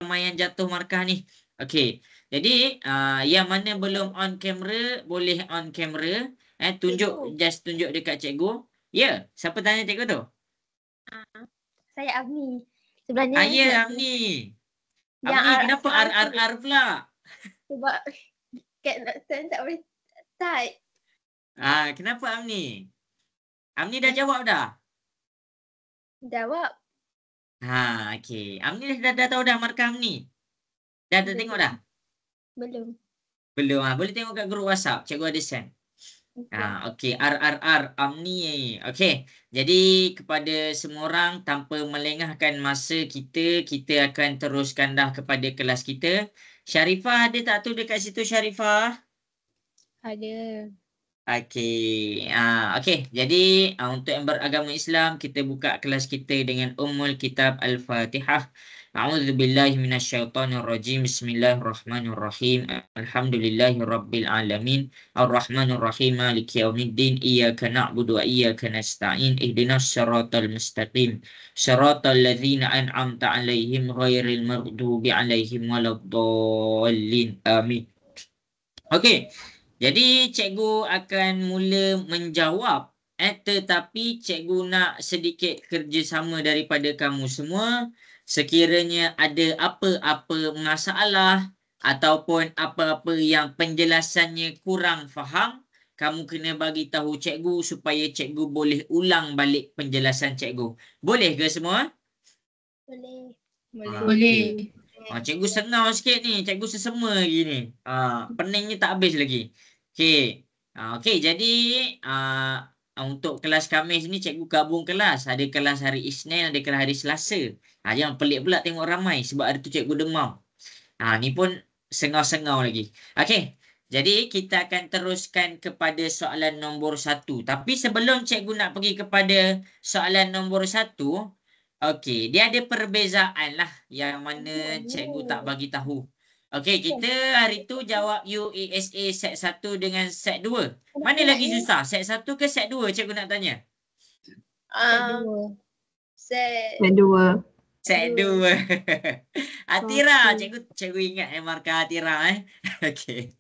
ramai yang jatuh markah ni. Okey. Jadi yang mana belum on camera boleh on camera. Tunjuk, just tunjuk dekat cikgu. Ya, siapa tanya cikgu tu? Saya Amni. Sebenarnya Ya, Amni. yang Amni, kenapa tu RRR pula? sebab saya tak boleh type. Kenapa Amni? Amni dah jawab dah? Jawab. Okey. Amni dah tahu dah markah Amni? Dah tengok dah? Belum. Belum. Boleh tengok kat grup WhatsApp. Cikgu ada send. Okey. RRR Amni. Okey. Jadi kepada semua orang, tanpa melengahkan masa kita akan teruskan dah kepada kelas kita. Syarifah ada tak tu dekat situ, Syarifah? Ada. Okey. Okey. Jadi untuk yang beragama Islam, kita buka kelas kita dengan Ummul Kitab Al-Fatihah. A'udzubillahi minasyaitonirrajim. Bismillahirrahmanirrahim. Alhamdulillahirabbil alamin. Arrahmanirrahim. Maliki yaumiddin. Iyyaka na'budu wa iyyaka nasta'in. Ihdinas siratal mustaqim. Siratal ladzina an'amta 'alaihim ghairil maghdubi 'alaihim waladdallin. Amin. Okey. Jadi cikgu akan mula menjawab, tetapi cikgu nak sedikit kerjasama daripada kamu semua. Sekiranya ada apa-apa masalah ataupun apa-apa yang penjelasannya kurang faham, kamu kena bagi tahu cikgu supaya cikgu boleh ulang balik penjelasan cikgu. Boleh ke semua? Boleh. Boleh. Cikgu senang sikit ni. Cikgu sesama lagi ni. Peningnya tak habis lagi. Okey. Okey, jadi untuk kelas Khamis ni cikgu gabung kelas. Ada kelas hari Isnin, ada kelas hari Selasa. Jangan pelik pula tengok ramai sebab hari tu cikgu demam. Ni pun sengau-sengau lagi. Okey. Jadi kita akan teruskan kepada soalan nombor 1. Tapi sebelum cikgu nak pergi kepada soalan nombor 1, okey, dia ada perbezaan lah yang mana cikgu tak bagi tahu. Okey, kita hari tu jawab UESA set 1 dengan set 2. Mana lagi susah? Set 1 ke set 2 cikgu nak tanya? Set 2. Set 2. Atira, cikgu ingat markah Atira Okey.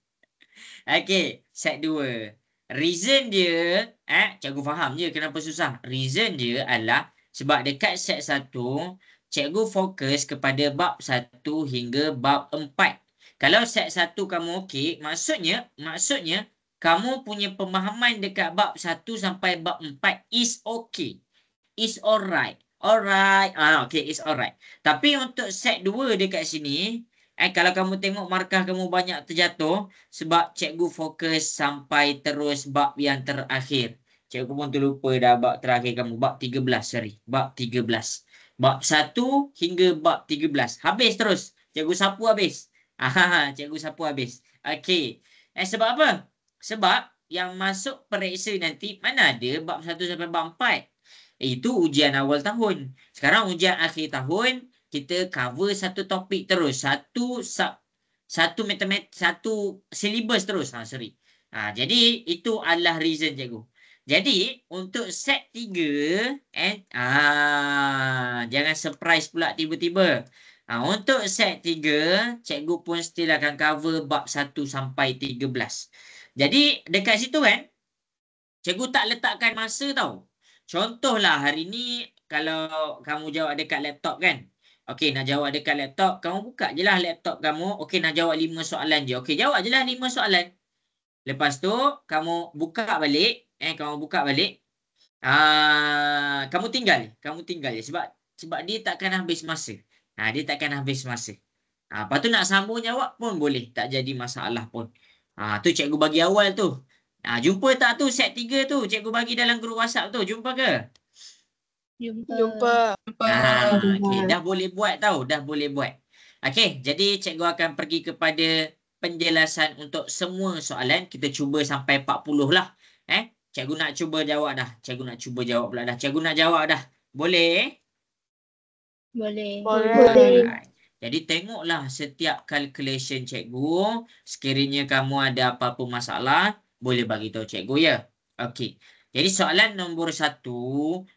Okey, set 2. Reason dia, cikgu faham je kenapa susah. Reason dia adalah sebab dekat set 1, cikgu fokus kepada bab 1 hingga bab 4. Kalau set 1 kamu okey, maksudnya kamu punya pemahaman dekat bab 1 sampai bab 4 is okay. Is alright. Alright. Okay, is alright. Tapi untuk set 2 dekat sini, kalau kamu tengok markah kamu banyak terjatuh sebab cikgu fokus sampai terus bab yang terakhir. Cikgu pun terlupa dah bab terakhir kamu. Bab 13, sorry. Bab 13. Bab 1 hingga bab 13. Habis terus. Cikgu sapu habis. Cikgu sapu habis. Okey. Sebab apa? Sebab yang masuk periksa nanti, mana ada bab 1 sampai bab 4. Itu ujian awal tahun. Sekarang ujian akhir tahun, kita cover satu topik terus. Satu matematik, satu syllabus terus. Sorry. Jadi itu adalah reason cikgu. Jadi untuk set 3, jangan surprise pula tiba-tiba. Untuk set 3, cikgu pun still akan cover bab 1 sampai 13. Jadi dekat situ kan, cikgu tak letakkan masa tau. Contohlah hari ni kalau kamu jawab dekat laptop kan. Okey, nak jawab dekat laptop, kamu buka je lah laptop kamu. Okey, nak jawab 5 soalan je. Okey, jawab je lah 5 soalan. Lepas tu, kamu buka balik. Kamu tinggal je. Sebab dia takkan habis masa. Lepas tu nak sambung jawab pun boleh. Tak jadi masalah pun. Tu cikgu bagi awal tu. Jumpa tak tu set 3 tu? Cikgu bagi dalam grup WhatsApp tu. Jumpa ke? Jumpa. Okey, dah boleh buat tau. Okey, jadi cikgu akan pergi kepada penjelasan untuk semua soalan. Kita cuba sampai 40 lah. Cikgu nak cuba jawab dah. Cikgu nak jawab dah. Boleh? Boleh. Jadi tengoklah setiap calculation cikgu. Sekiranya kamu ada apa-apa masalah, boleh bagi tahu cikgu ya. Okey. Jadi soalan nombor 1,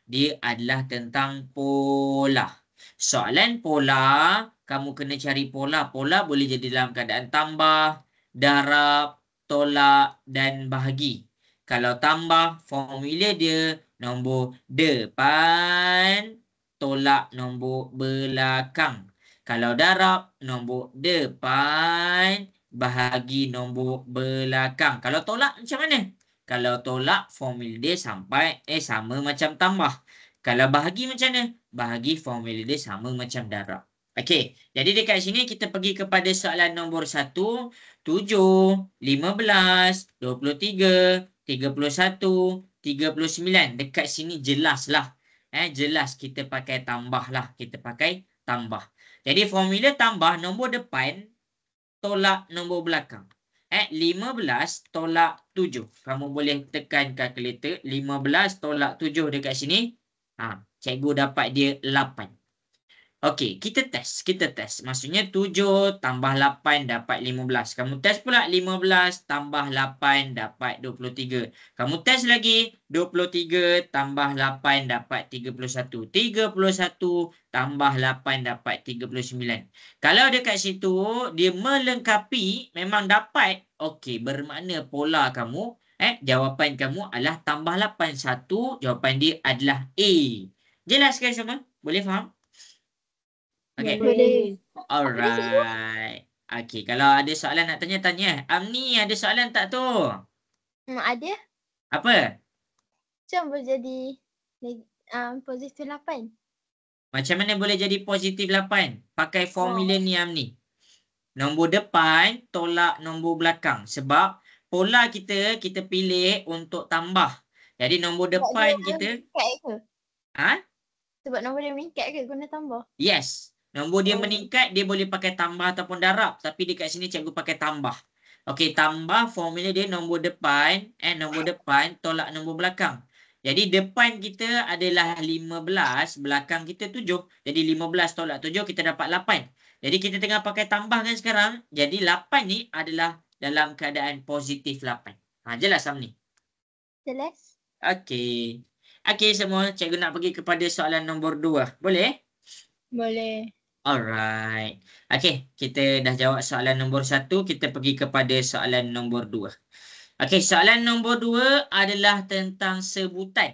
dia adalah tentang pola. Soalan pola, kamu kena cari pola. Pola boleh jadi dalam keadaan tambah, darab, tolak dan bahagi. Kalau tambah, formula dia nombor depan, tolak nombor belakang. Kalau darab, nombor depan, bahagi nombor belakang. Kalau tolak macam mana? Kalau tolak, formula dia sama macam tambah. Kalau bahagi macam mana? Bahagi formula dia sama macam darab. Okey, jadi dekat sini kita pergi kepada soalan nombor 1, 7, 15, 23, 31, 39. Dekat sini jelaslah. Jelas kita pakai tambah lah. Kita pakai tambah. Jadi formula tambah nombor depan tolak nombor belakang. 15 tolak 7. Kamu boleh tekan kalkulator. 15 tolak 7 dekat sini. Cikgu dapat dia 8. Okey, kita test. Maksudnya 7 tambah 8 dapat 15. Kamu test pula 15 tambah 8 dapat 23. Kamu test lagi 23 tambah 8 dapat 31. 31 tambah 8 dapat 39. Kalau dekat situ dia melengkapi memang dapat. Okey, bermakna pola kamu jawapan kamu adalah tambah 8. Satu jawapan dia adalah A. Jelas kan semua? Boleh faham? Okay. Boleh. Alright. Okay. Kalau ada soalan nak tanya-tanya. Amni ada soalan tak tu? Ada. Apa? Macam boleh jadi positif 8. Macam mana boleh jadi positif 8? Pakai formula ni Amni. Nombor depan tolak nombor belakang. Sebab pola kita pilih untuk tambah. Jadi nombor depan kita. Meningkat ke? Ha? Sebab nombor dia meningkat ke guna tambah? Yes. Nombor dia meningkat, dia boleh pakai tambah ataupun darab. Tapi dekat sini cikgu pakai tambah. Okey, tambah formula dia nombor depan. Nombor depan tolak nombor belakang. Jadi depan kita adalah 15, belakang kita 7. Jadi 15 tolak 7 kita dapat 8. Jadi kita tengah pakai tambah kan sekarang. Jadi 8 ni adalah dalam keadaan positif 8. Jelas Sam ni? Jelas. Okey. Okey semua, cikgu nak pergi kepada soalan nombor 2. Boleh? Boleh. Alright. Okey, kita dah jawab soalan nombor 1. Kita pergi kepada soalan nombor 2. Okey, soalan nombor 2 adalah tentang sebutan.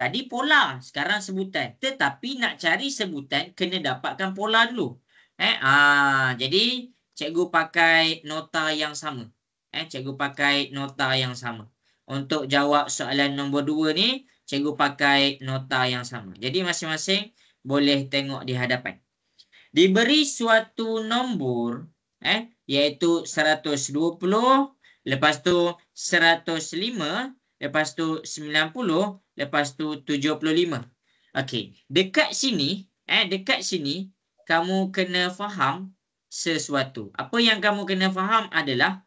Tadi pola, sekarang sebutan. Tetapi nak cari sebutan, kena dapatkan pola dulu. Jadi, cikgu pakai nota yang sama. Cikgu pakai nota yang sama. Untuk jawab soalan nombor 2 ni, cikgu pakai nota yang sama. Jadi, masing-masing boleh tengok di hadapan. Diberi suatu nombor iaitu 120, lepas tu 105, lepas tu 90, lepas tu 75. Okey, dekat sini kamu kena faham sesuatu. Apa yang kamu kena faham adalah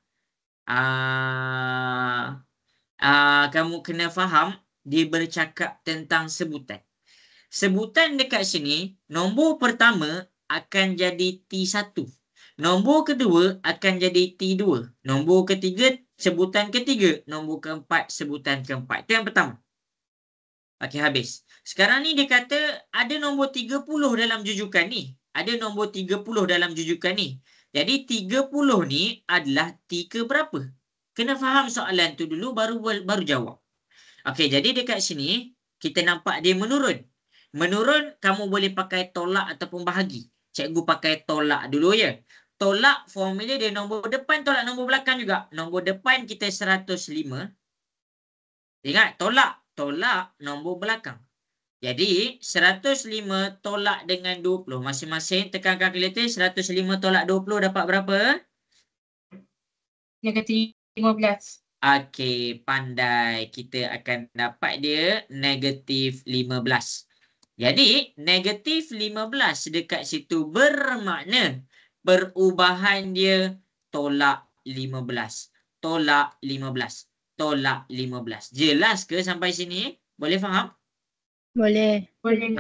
kamu kena faham dia bercakap tentang sebutan. Sebutan dekat sini, nombor pertama akan jadi T1. Nombor kedua akan jadi T2. Nombor ketiga, sebutan ketiga. Nombor keempat, sebutan keempat. Itu yang pertama. Okey, habis. Sekarang ni dia kata ada nombor 30 dalam jujukan ni. Ada nombor 30 dalam jujukan ni. Jadi 30 ni adalah T ke berapa? Kena faham soalan tu dulu baru jawab. Okey, jadi dekat sini kita nampak dia menurun. Menurun, kamu boleh pakai tolak ataupun bahagi. Cikgu pakai tolak dulu ya. Tolak formula dia nombor depan tolak nombor belakang juga. Nombor depan kita 105. Ingat, tolak nombor belakang. Jadi, 105 tolak dengan 20. Masing-masing tekan kalkulator. 105 tolak 20 dapat berapa? Negatif 15. Okey, pandai. Kita akan dapat dia negatif 15. Jadi, negatif 15 dekat situ bermakna perubahan dia tolak 15. Tolak 15. Tolak 15. Jelas ke sampai sini? Boleh faham? Boleh. Boleh.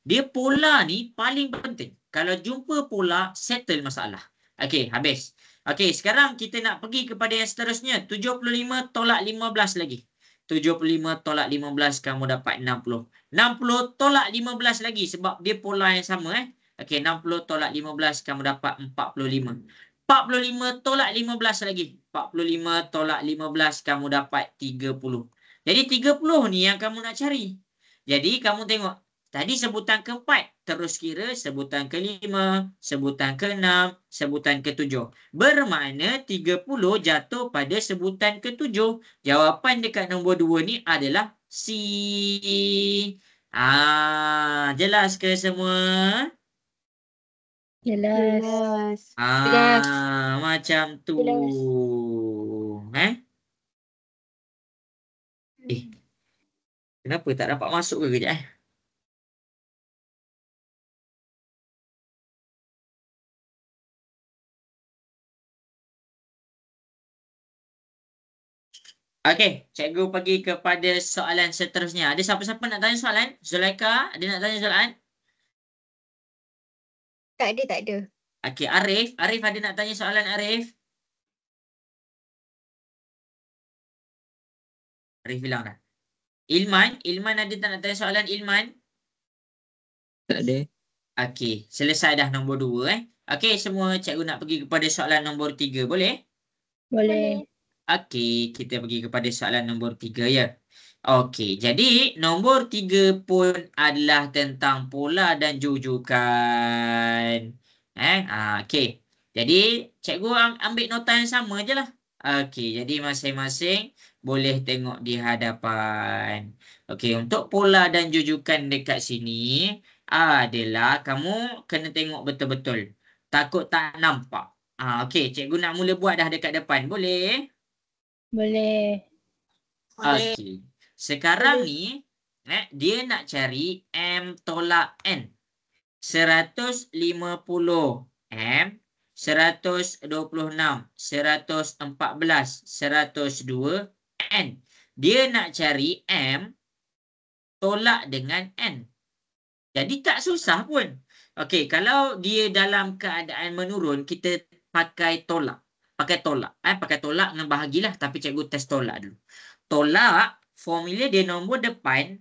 Dia pola ni paling penting. Kalau jumpa pola, settle masalah. Okey, habis. Okey, sekarang kita nak pergi kepada yang seterusnya. 75 tolak 15 lagi. 75 tolak 15 kamu dapat 60. 60 tolak 15 lagi sebab dia pola yang sama Okey, 60 tolak 15 kamu dapat 45. 45 tolak 15 lagi. 45 tolak 15 kamu dapat 30. Jadi 30 ni yang kamu nak cari. Jadi kamu tengok. Tadi sebutan keempat. Terus kira sebutan kelima, sebutan keenam, sebutan ketujuh. Bermakna 30 jatuh pada sebutan ketujuh. Jawapan dekat nombor 2 ni adalah C. Jelas ke semua? Jelas. Macam tu. Jelas. Kenapa tak dapat masuk ke kejap Okey, cikgu pergi kepada soalan seterusnya. Ada siapa-siapa nak tanya soalan? Zulaika, ada nak tanya soalan? Tak ada, tak ada. Okey, Arif. Arif ada nak tanya soalan, Arif? Arif bilang dah. Ilman ada tak nak tanya soalan, Ilman? Tak ada. Okey, selesai dah nombor 2 Okey, semua cikgu nak pergi kepada soalan nombor 3, boleh? Boleh. Okey, kita pergi kepada soalan nombor 3 ya. Okey, jadi nombor 3 pun adalah tentang pola dan jujukan. Okey. Jadi cikgu ambil nota yang sama je lah. Okey, jadi masing-masing boleh tengok di hadapan. Okey, untuk pola dan jujukan dekat sini adalah kamu kena tengok betul-betul. Takut tak nampak. Okey, cikgu nak mula buat dah dekat depan. Boleh? Boleh. Okey. Sekarang ni dia nak cari M tolak N. 150 M, 126, 114, 102 N. Dia nak cari M tolak dengan N. Jadi tak susah pun. Okey, kalau dia dalam keadaan menurun, kita pakai tolak. Pakai tolak dengan bahagilah. Tapi cikgu test tolak dulu. Tolak, formula dia nombor depan,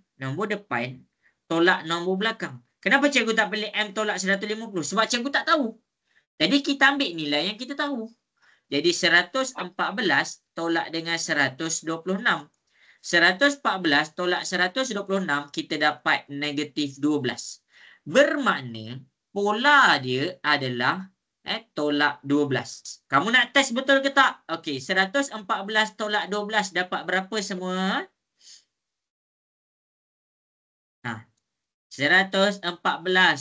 tolak nombor belakang. Kenapa cikgu tak pilih M tolak 150? Sebab cikgu tak tahu. Jadi kita ambil nilai yang kita tahu. Jadi 114 tolak dengan 126. 114 tolak 126 kita dapat negatif 12. Bermakna pola dia adalah tolak 12. Kamu nak test betul ke tak? Okey, 114 tolak 12 dapat berapa semua? 114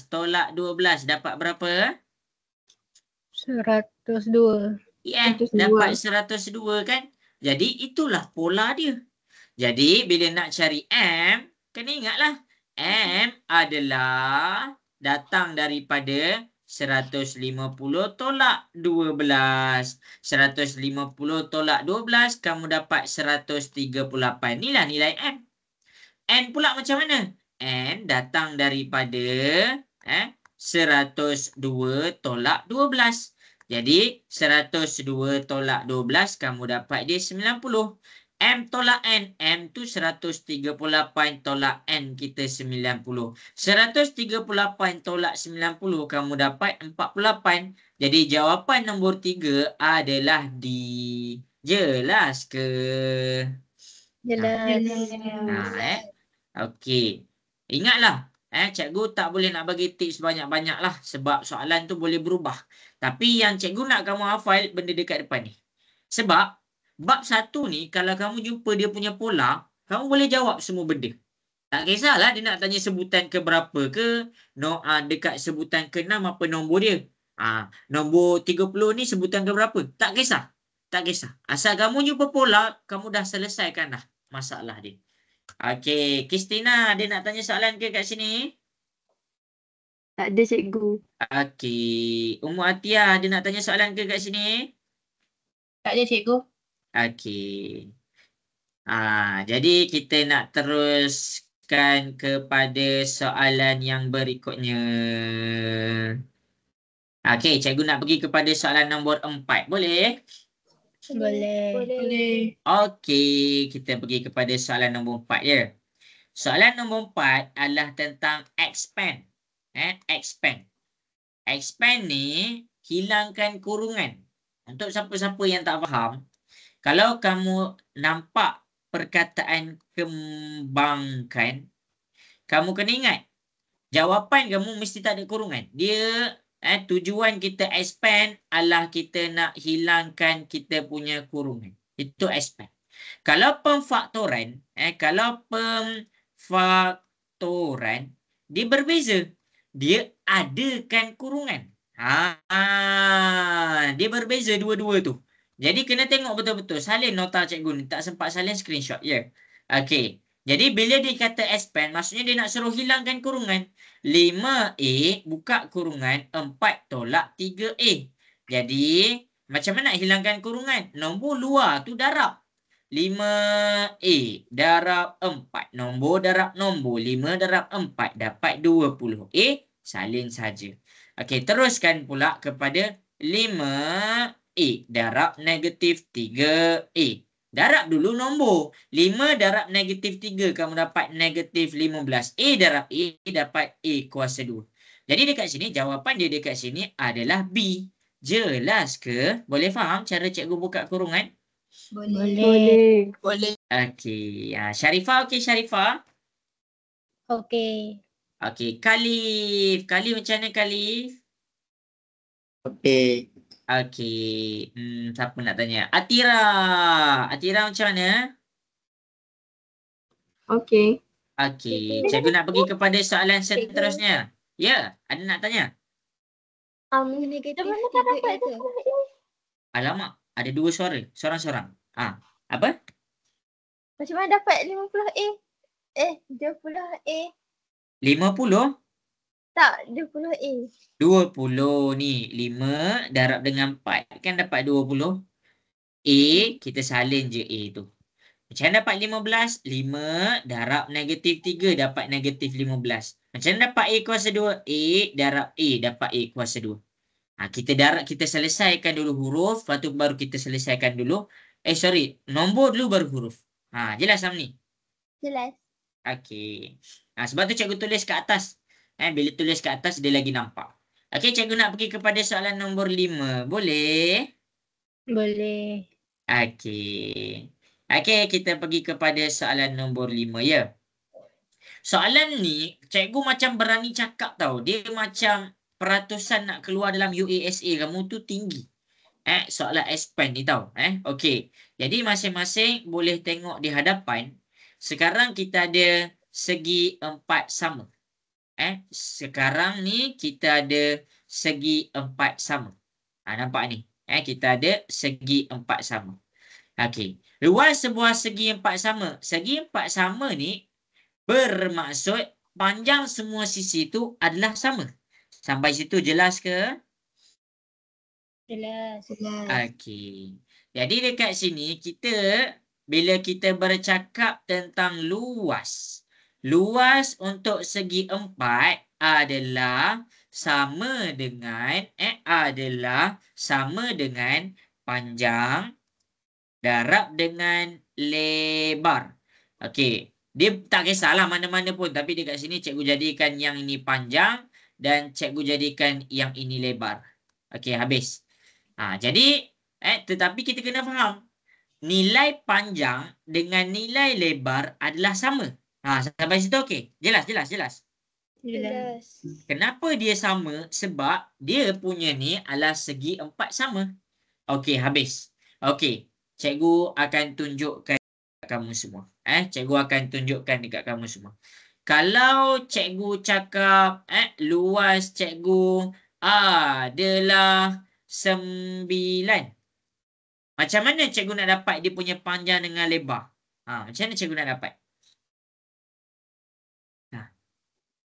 tolak 12 dapat berapa? 102. Dapat 102 kan? Jadi itulah pola dia. Jadi bila nak cari M, kena ingatlah M adalah datang daripada 150 tolak 12. 150 tolak 12 kamu dapat 138. Inilah nilai M. N pula macam mana? N datang daripada 102 tolak 12. Jadi 102 tolak 12 kamu dapat dia 90. M tolak N. M tu 138 tolak N kita 90. 138 tolak 90 kamu dapat 48. Jadi jawapan nombor 3 adalah D. Jelas ke? Jelas. Okey. Ingatlah, cikgu tak boleh nak bagi tips banyak-banyak lah sebab soalan tu boleh berubah. Tapi yang cikgu nak kamu hafal benda dekat depan ni. Sebab bab 1 ni kalau kamu jumpa dia punya pola, kamu boleh jawab semua benda. Tak kisahlah dia nak tanya sebutan ke berapa ke, dekat sebutan ke 6 apa nombor dia. Nombor 30 ni sebutan ke berapa? Tak kisah. Tak kisah. Asal kamu jumpa pola, kamu dah selesaikan dah masalah dia. Okey, Kristina dia nak tanya soalan ke kat sini? Tak ada, cikgu. Okey, Ummu Atiyah dia nak tanya soalan ke kat sini? Tak ada, cikgu. Okey. Jadi kita nak teruskan kepada soalan yang berikutnya. Okey, cikgu nak pergi kepada soalan nombor 4. Boleh? Boleh. Boleh. Okey, kita pergi kepada soalan nombor 4 ya. Soalan nombor 4 adalah tentang expand. Expand. Expand ni hilangkan kurungan. Untuk siapa-siapa yang tak faham, kalau kamu nampak perkataan kembangkan, kamu kena ingat, jawapan kamu mesti tak ada kurungan. Dia tujuan kita expand adalah kita nak hilangkan kita punya kurungan. Itu expand. Kalau pemfaktoran, dia berbeza. Dia adakan kurungan. Dia berbeza dua-dua tu. Jadi kena tengok betul-betul. Salin nota cikgu ni. Tak sempat salin screenshot. Ya. Yeah. Okey. Jadi bila dia kata expand, maksudnya dia nak suruh hilangkan kurungan. 5A buka kurungan 4 tolak 3A. Jadi macam mana nak hilangkan kurungan? Nombor luar tu darab. 5A darab 4. Nombor darab nombor. 5 darab 4 dapat 20A. Salin saja. Okey, teruskan pula kepada 5A darab negatif 3A. Darab dulu nombor. 5 darab negatif 3. Kamu dapat negatif 15. A darab A dapat A kuasa 2. Jadi dekat sini, jawapan dia dekat sini adalah B. Jelas ke? Boleh faham cara cikgu buka kurungan? Boleh. Boleh. Okey. Syarifah okey Syarifah? Okey. Okey. Khalif. Khalif macam mana Khalif? Okey. Okey. Siapa nak tanya? Atira. Atira macam mana? Okey. Okey. Cikgu nak pergi kepada soalan seterusnya. Ya, ada nak tanya? Negatif 3A ke? Alamak, ada dua suara. Sorang-sorang. Apa? Macam mana dapat 50A? 20A. 50? Tak, 20A. 20 ni. 5 darab dengan 4. Kan dapat 20. A, kita salin je A tu. Macam mana dapat 15? 5 darab negatif 3 dapat negatif 15. Macam mana dapat A kuasa 2? A darab A dapat A kuasa 2. Kita selesaikan dulu huruf. Lepas tu baru kita selesaikan dulu. Nombor dulu baru huruf. Jelas Sam ni? Jelas. Okey. Sebab tu cikgu tulis kat atas. Bila tulis kat atas dia lagi nampak. Okey, cikgu nak pergi kepada soalan nombor 5. Boleh? Boleh. Okey. Okey, kita pergi kepada soalan nombor 5 ya. Soalan ni cikgu macam berani cakap tau. Dia macam peratusan nak keluar dalam UASA kamu tu tinggi. Soalan expand ni tau. Okey. Jadi masing-masing boleh tengok di hadapan. Sekarang kita ada segi 4 sama. Sekarang ni kita ada segi 4 sama. Nampak ni? Kita ada segi 4 sama. Okey. Luas sebuah segi 4 sama. Segi 4 sama ni bermaksud panjang semua sisi tu adalah sama. Sampai situ jelas ke? Jelas. Okey. Jadi dekat sini bila kita bercakap tentang luas. Luas untuk segi 4 adalah sama dengan panjang darab dengan lebar. Okey. Dia tak kisahlah mana-mana pun. Tapi dekat sini cikgu jadikan yang ini panjang dan cikgu jadikan yang ini lebar. Okey, habis. Jadi, tetapi kita kena faham. Nilai panjang dengan nilai lebar adalah sama. Sampai situ okey? Jelas. Kenapa dia sama? Sebab dia punya ni adalah segi 4 sama. Okey, habis. Okey, cikgu akan tunjukkan dekat kamu semua. Cikgu akan tunjukkan dekat kamu semua. Kalau cikgu cakap luas cikgu adalah 9. Macam mana cikgu nak dapat dia punya panjang dengan lebar? Macam mana cikgu nak dapat?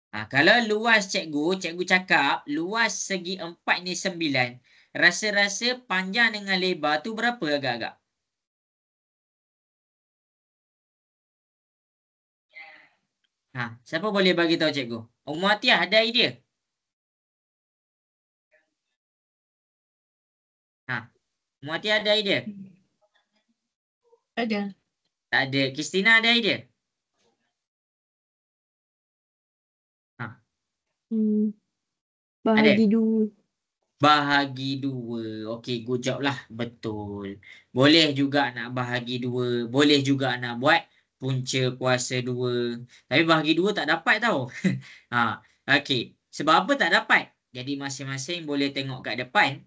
Kalau luas cikgu cakap luas segi 4 ni 9. Rasa-rasa panjang dengan lebar tu berapa agak-agak? Siapa boleh bagi tahu cikgu? Ummu Atiyah ada idea? Ummu Atiyah ada idea? Ada. Tak ada. Christina ada idea? Bahagi dua. Bahagi dua. Okey, good job lah. Betul. Boleh juga nak bahagi dua. Boleh juga nak buat punca kuasa dua. Tapi bahagi dua tak dapat tau. Okey. Sebab apa tak dapat? Jadi masing-masing boleh tengok kat depan.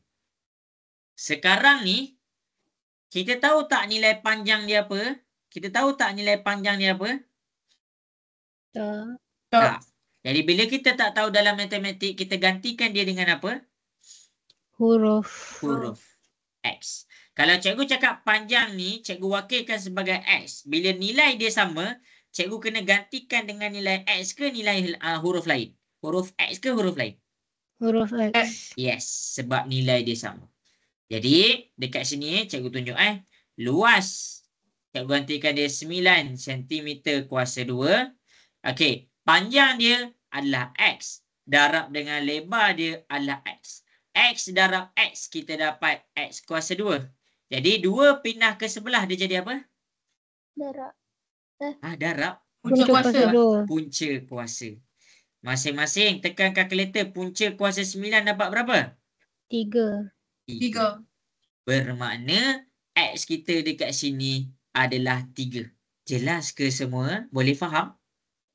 Sekarang ni, kita tahu tak nilai panjang dia apa? Kita tahu tak nilai panjang dia apa? Tak. Tak. Jadi bila kita tak tahu dalam matematik, kita gantikan dia dengan apa? Huruf. Huruf X. Kalau cikgu cakap panjang ni, cikgu wakilkan sebagai X. Bila nilai dia sama, cikgu kena gantikan dengan nilai X ke nilai huruf lain? Huruf X ke huruf lain? Huruf X. Yes, sebab nilai dia sama. Jadi, dekat sini cikgu tunjuk luas. Cikgu gantikan dia 9 cm kuasa 2. Okey, panjang dia adalah X. Darab dengan lebar dia adalah X. X darab X, kita dapat X kuasa 2. Jadi, 2 pindah ke sebelah, dia jadi apa? Darab. Darab. Punca kuasa 2. Punca kuasa. Masing-masing tekan kalkulator. Punca kuasa 9 dapat berapa? 3. 3. Bermakna X kita dekat sini adalah 3. Jelas ke semua? Boleh faham?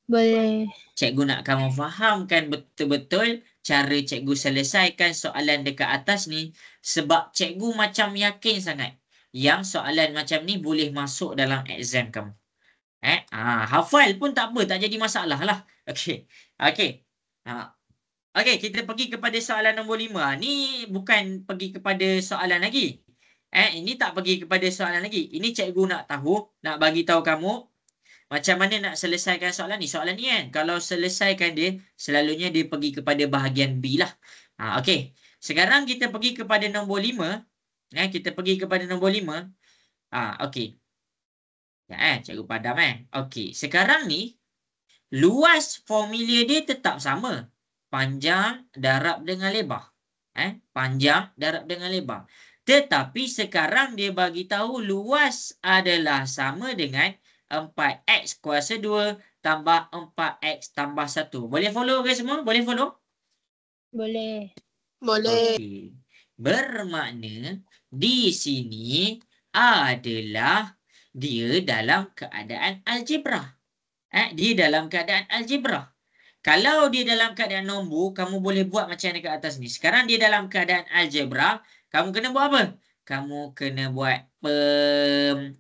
Boleh. Cikgu nak kamu fahamkan betul-betul cara cikgu selesaikan soalan dekat atas ni, sebab cikgu macam yakin sangat yang soalan macam ni boleh masuk dalam exam kamu. Hafal pun tak apa, tak jadi masalah lah. Okey. Okey. Okey, kita pergi kepada soalan nombor 5. Ni bukan pergi kepada soalan lagi. Ini tak pergi kepada soalan lagi. Ini cikgu nak tahu, nak bagi tahu kamu macam mana nak selesaikan soalan ni. Soalan ni kan, kalau selesaikan dia, selalunya dia pergi kepada bahagian B lah. Okey. Sekarang kita pergi kepada nombor 5. Kita pergi kepada nombor 5. Okey. Cikgu padam Okey. Sekarang ni, luas formula dia tetap sama. Panjang darab dengan lebar. Panjang darab dengan lebar. Tetapi sekarang dia bagi tahu luas adalah sama dengan 4x kuasa 2 tambah 4x tambah 1. Boleh follow ke semua? Boleh follow? Boleh. Okey. Bermakna di sini adalah dia dalam keadaan algebra. Dia dalam keadaan algebra. Kalau dia dalam keadaan nombor, kamu boleh buat macam dekat atas ni. Sekarang dia dalam keadaan algebra, kamu kena buat apa? Kamu kena buat pemfaktoran.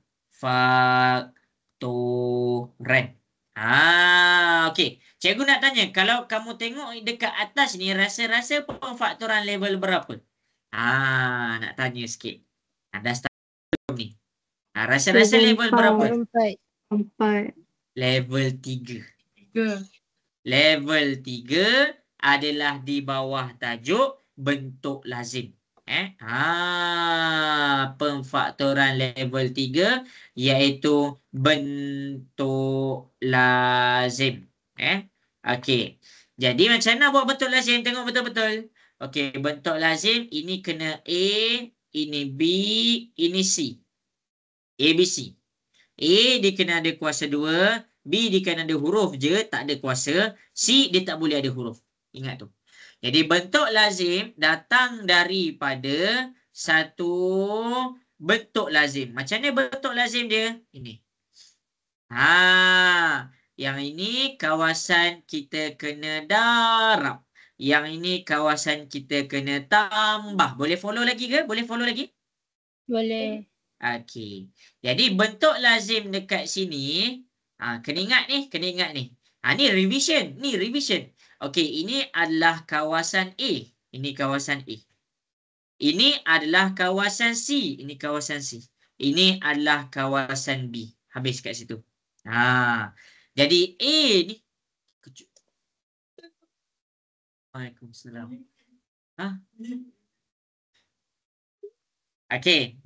Okey. Cikgu nak tanya, kalau kamu tengok dekat atas ni, rasa-rasa pemfaktoran level berapa? Nak tanya sikit. Dah start ni. Rasa-rasa level berapa? 4. Level 3. 3. Level 3 adalah di bawah tajuk bentuk lazim. Pemfaktoran level 3 iaitu bentuk lazim. Okey. Jadi macam mana buat bentuk lazim? Tengok betul-betul. Okey, bentuk lazim ini kena A, ini B, ini C. A, B, C. A dia kena ada kuasa 2, B dia kena ada huruf je, tak ada kuasa, C dia tak boleh ada huruf. Ingat tu. Jadi bentuk lazim datang daripada satu bentuk lazim. Macam mana bentuk lazim dia? Ini. Yang ini kawasan kita kena darab. Yang ini kawasan kita kena tambah. Boleh follow lagi ke? Boleh follow lagi? Boleh. Okey. Jadi bentuk lazim dekat sini, kena ingat ni. Ni revision, Okey, ini adalah kawasan A. Ini kawasan A. Ini adalah kawasan C. Ini kawasan C. Ini adalah kawasan B. Habis kat situ. Jadi A ni Waalaikumsalam. Okey,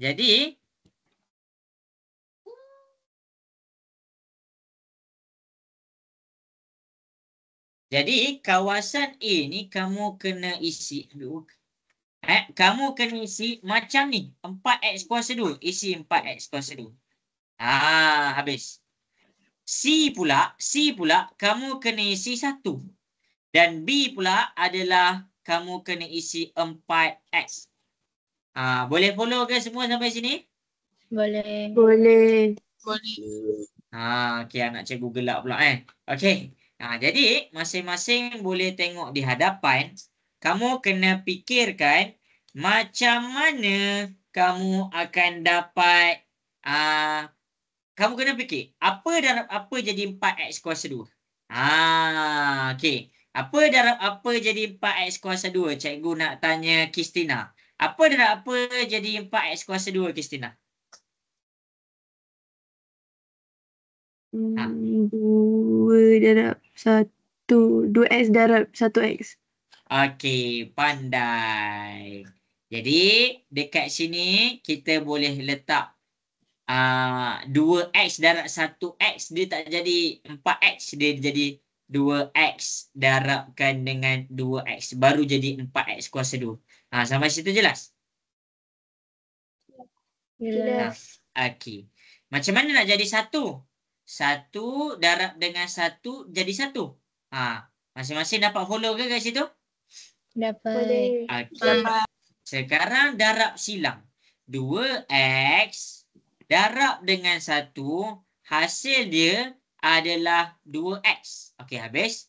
Jadi kawasan A ni kamu kena isi. Kamu kena isi macam ni. 4x kuasa 2. Isi 4x kuasa 2. Habis. C pula kamu kena isi 1. Dan B pula adalah kamu kena isi 4X. Boleh follow ke semua sampai sini? Boleh. Boleh. Okey, anak cikgu gelak pula Okey. Jadi masing-masing boleh tengok di hadapan. Kamu kena fikirkan macam mana kamu akan dapat kamu kena fikir apa darab apa jadi 4x kuasa 2. Okey. Apa darab apa jadi 4x kuasa 2? Cikgu nak tanya Kristina. Apa darab apa jadi 4x kuasa 2, Kristina? 2 darab 1. 2x darab 1x. Okey, pandai. Jadi dekat sini kita boleh letak 2x darab 1x, dia tak jadi 4x, dia jadi 2x darabkan dengan 2x, baru jadi 4x kuasa 2. Sampai situ jelas? Jelas. Okey. Macam mana nak jadi 1? 1 darab dengan 1 jadi 1. Masing-masing dapat follow ke kat situ? Dapat. Boleh. Okey. Sekarang darab silang. 2x darab dengan 1, hasil dia adalah 2x. Okey, habis.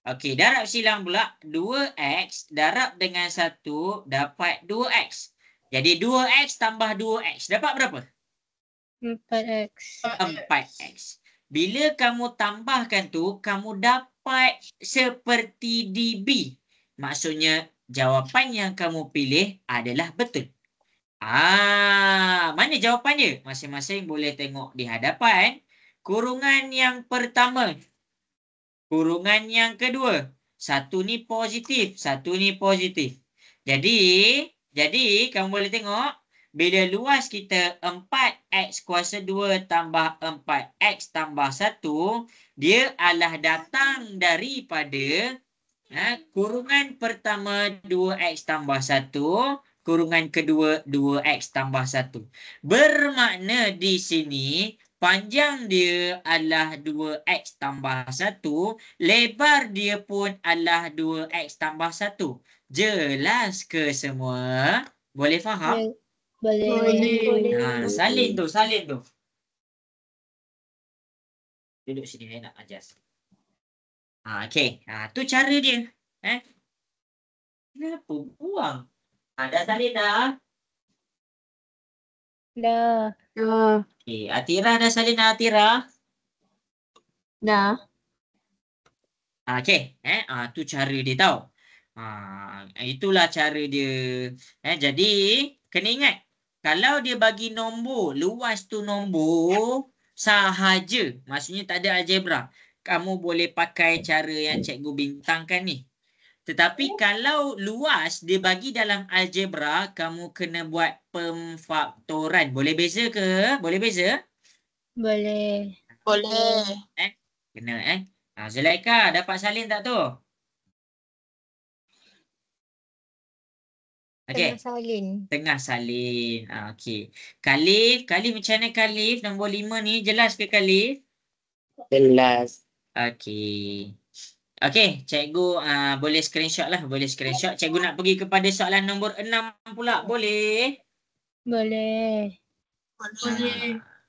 Okey, darab silang pula. 2x darab dengan 1 dapat 2x. Jadi 2x tambah 2x dapat berapa? 4x. 4x. Bila kamu tambahkan tu, kamu dapat seperti DB. Maksudnya jawapan yang kamu pilih adalah betul. Mana jawapan dia? Masing-masing boleh tengok di hadapan. Kurungan yang pertama. Kurungan yang kedua. Satu ni positif, satu ni positif. Jadi kamu boleh tengok bila luas kita 4x kuasa 2 tambah 4x tambah 1, dia adalah datang daripada kurungan pertama 2x tambah 1, kurungan kedua 2x tambah 1. Bermakna di sini panjang dia adalah 2x tambah 1, lebar dia pun adalah 2x tambah 1. Jelas ke semua? Boleh faham? Boleh. Salin tu. Duduk sini, saya nak ajar. Okey. Tu cara dia. Kenapa buang? Dah salin dah? Dah. Okey. Atira dah salin dah, Atira? Dah. Okey. Tu cara dia tau. Itulah cara dia. Jadi, kena ingat. Kalau dia bagi nombor, luas tu nombor sahaja. Maksudnya tak ada algebra. Kamu boleh pakai cara yang cikgu bintangkan ni. Tetapi kalau luas dia bagi dalam algebra, kamu kena buat pemfaktoran. Boleh beza ke? Boleh beza? Boleh. Kena Zulaika, dapat salin tak tu? Okey. Tengah salin. Okey. Khalif macam mana Khalif? Nombor 5 ni jelas ke Khalif? Jelas. Okey. Okey, cikgu boleh screenshot lah. Boleh screenshot. Cikgu nak pergi kepada soalan nombor 6 pula. Boleh? Boleh.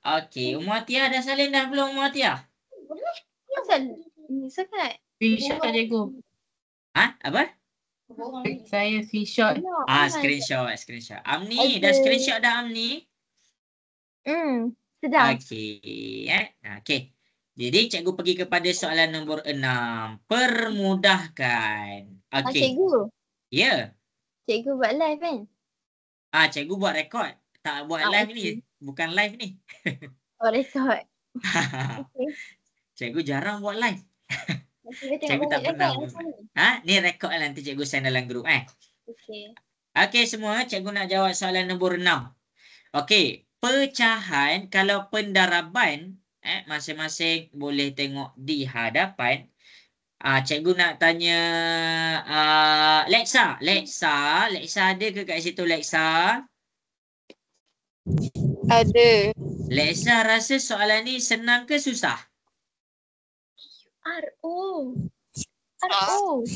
Okey. Ummu Atiyah dah salin dah belum Ummu Atiyah? Asal ni sangat. Screenshot cikgu. Apa? Saya screenshot. Screenshot. Amni, dah screenshot dah Amni? Sedang. Okey. Okey. Jadi cikgu pergi kepada soalan nombor 6. Permudahkan. Okey. Cikgu. Ya. Cikgu buat live kan? Cikgu buat rekod. Tak buat live ni. Bukan live ni. Oh, rekod. Cikgu jarang buat live. Cikgu Cikgu tak pernah. Ni rekod lah, nanti cikgu send dalam grup. Okey semua, cikgu nak jawab soalan nombor 6. Okey, pecahan kalau pendaraban, masing-masing boleh tengok di hadapan. Cikgu nak tanya Lexa ada ke kat situ Lexa? Ada. Leksa rasa soalan ni senang ke susah? R-O. R-O.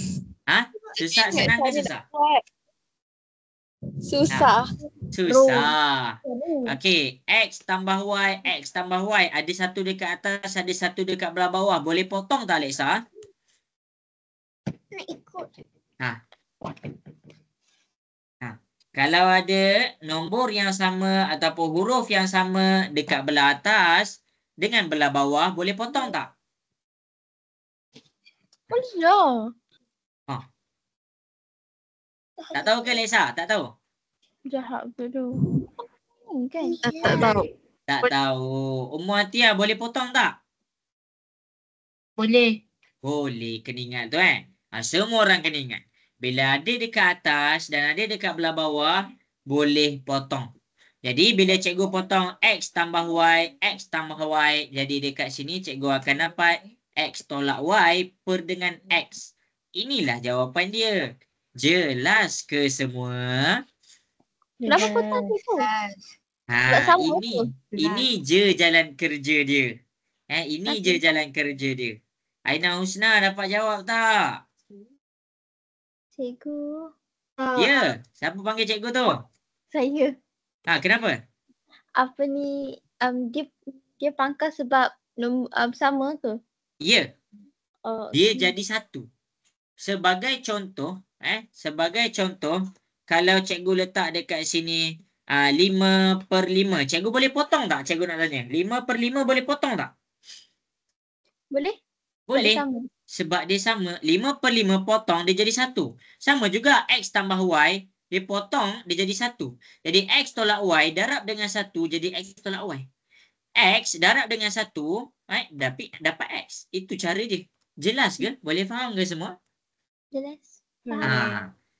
Ha? Susah, senang ke susah? Susah. Susah. Okey, X tambah Y, X tambah Y. Ada satu dekat atas, ada satu dekat belah bawah. Boleh potong tak, Leksa? Nak ikut. Kalau ada nombor yang sama ataupun huruf yang sama dekat belah atas dengan belah bawah, boleh potong tak? Boleh lah. Tak tahu ke, Leksa? Tak tahu? Jahat ke tu? Kan? Tak tahu. Tak tahu. Umur Atia boleh potong tak? Boleh. Boleh, kena ingat tu semua orang kena ingat. Bila ada dekat atas dan ada dekat belah bawah, boleh potong. Jadi bila cikgu potong X tambah Y, X tambah Y. Jadi dekat sini cikgu akan dapat X tolak Y per dengan X. Inilah jawapan dia. Jelas ke semua? Kenapa potong tu? Tak Ha, sama ini je jalan kerja dia. Ini je jalan kerja dia. Aina Husna dapat jawab tak? Cikgu. Ya. Siapa panggil cikgu tu? Saya. Kenapa? Apa ni? Dia pangkas sebab sama ke? Ya. Oh, Dia jadi satu. Sebagai contoh, kalau cikgu letak dekat sini 5/5. Cikgu boleh potong tak? Cikgu nak tanya. 5/5 boleh potong tak? boleh? Boleh. Sama. Sebab dia sama. 5/5 potong dia jadi satu. Sama juga X tambah Y. Dia potong dia jadi satu. Jadi X tolak Y darab dengan satu jadi X tolak Y. X darab dengan satu. Dapat X. Itu cara dia. Jelas ke? Boleh faham ke semua? Jelas.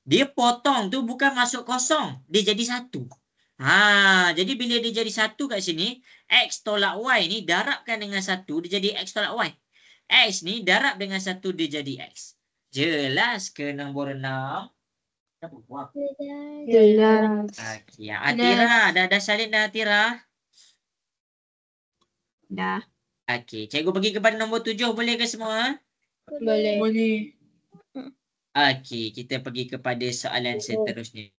Dia potong tu bukan masuk kosong. Dia jadi satu. Jadi bila dia jadi satu kat sini. X tolak Y ni darabkan dengan satu. Dia jadi X tolak Y. X ni darab dengan satu dia jadi X. Jelas ke nombor 6? Jelas. Okey. Atira. Dah salin dah Atira? Dah. Okey. Cikgu pergi kepada nombor 7. Boleh ke semua? Boleh. Boleh. Okey. Kita pergi kepada soalan seterusnya.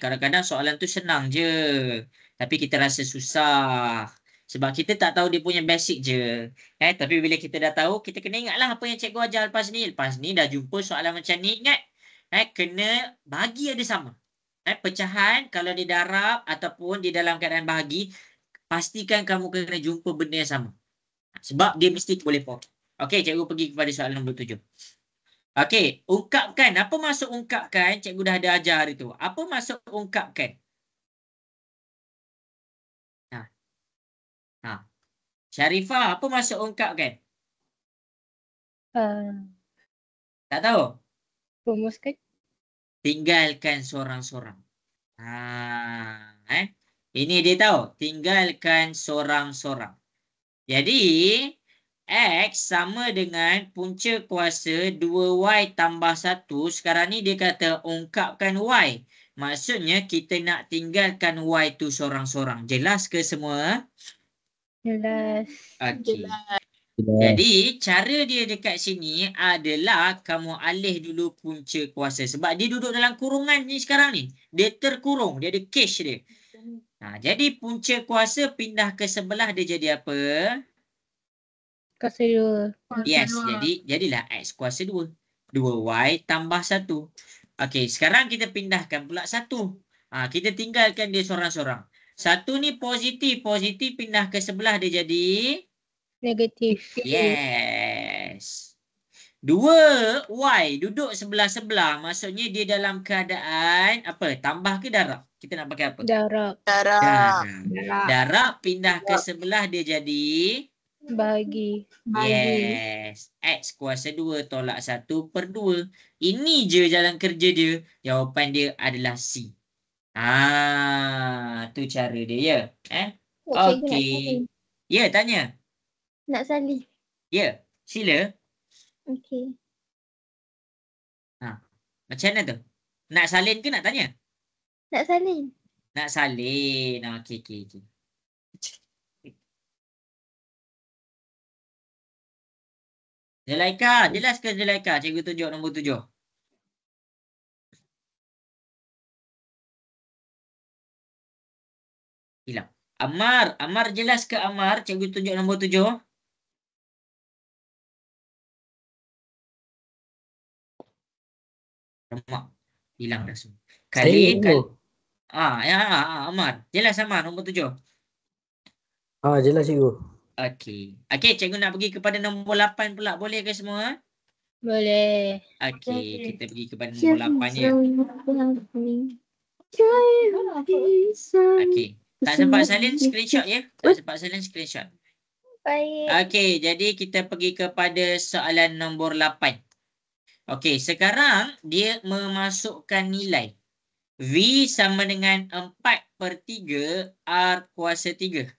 Kadang-kadang soalan tu senang je. Tapi kita rasa susah. Sebab kita tak tahu dia punya basic je. Tapi bila kita dah tahu, kita kena ingatlah apa yang cikgu ajar lepas ni. Lepas ni dah jumpa soalan macam ni, ingat. Kena bagi ada sama. Pecahan kalau di darab ataupun di dalam keadaan bahagi, pastikan kamu kena jumpa benda yang sama. Sebab dia mesti boleh potong. Okey, cikgu pergi kepada soalan nombor 7. Okey, ungkapkan. Apa maksud ungkapkan? Cikgu dah ada ajar itu. Apa maksud ungkapkan? Syarifah, apa maksud ungkapkan? Tak tahu? Rumuskan. Tinggalkan sorang-sorang. Ini dia tahu. Tinggalkan sorang-sorang. Jadi, X sama dengan punca kuasa 2Y tambah 1. Sekarang ni dia kata ungkapkan Y. Maksudnya kita nak tinggalkan Y tu sorang-sorang. Jelas ke semua? Jelas. Okey. Jadi, cara dia dekat sini adalah kamu alih dulu punca kuasa. Sebab dia duduk dalam kurungan ni sekarang ni. Dia terkurung. Dia ada cage dia. Jadi, punca kuasa pindah ke sebelah dia jadi apa? Kuasa 2. Yes, jadilah X kuasa 2. 2Y tambah 1. Okey, sekarang kita pindahkan pula 1. Kita tinggalkan dia sorang-sorang. 1 ni positif. Positif pindah ke sebelah dia jadi... Negatif. Yes. 2Y duduk sebelah-sebelah. Maksudnya dia dalam keadaan apa? Tambah ke darab? Kita nak pakai apa? Darab. Darab pindah ke sebelah dia jadi... Bahagi. Yes. X kuasa 2 tolak 1/2. Ini je jalan kerja dia. Jawapan dia adalah C. Tu cara dia ya. Okey. Ya, tanya. Nak salin. Ya, sila. Okey. Macam mana tu? Nak salin ke nak tanya? Nak salin. Nak salin. Okey. Zulaika, jelas ke Zulaika? Cikgu tunjuk nombor 7. Hilang. Ammar jelas ke Ammar? Cikgu tunjuk nombor 7. Lemak. Hilang dah semua. Khalid, Ammar. Jelas Ammar nombor 7. Jelas cikgu. Okey, cikgu nak pergi kepada nombor 8 pula. Boleh ke semua? Boleh. Okey, kita pergi kepada nombor 8 je. Okey. Tak sempat salin screenshot ya. Tak sempat salin screenshot. Baik. Okey, jadi kita pergi kepada soalan nombor 8. Okey, sekarang dia memasukkan nilai. V sama dengan 4/3 R kuasa 3.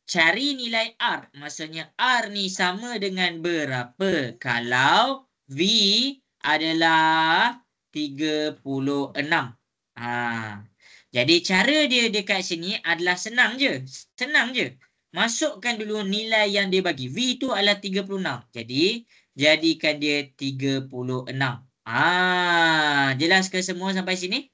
Cari nilai R. Maksudnya R ni sama dengan berapa? Kalau V adalah 36. Jadi cara dia dekat sini adalah senang je. Masukkan dulu nilai yang dia bagi. V tu adalah 36. Jadi jadikan dia 36. Jelas ke semua sampai sini?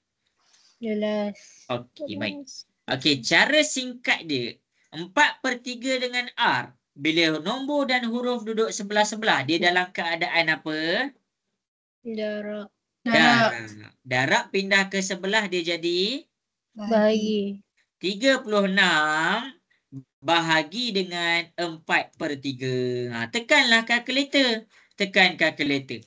Jelas. Okey, baik. Okey, cara singkat dia. 4/3 dengan R. Bila nombor dan huruf duduk sebelah-sebelah, dia dalam keadaan apa? Darab. Darab pindah ke sebelah, dia jadi? Bahagi. 36 bahagi dengan 4/3. Tekanlah kalkulator. Tekan kalkulator.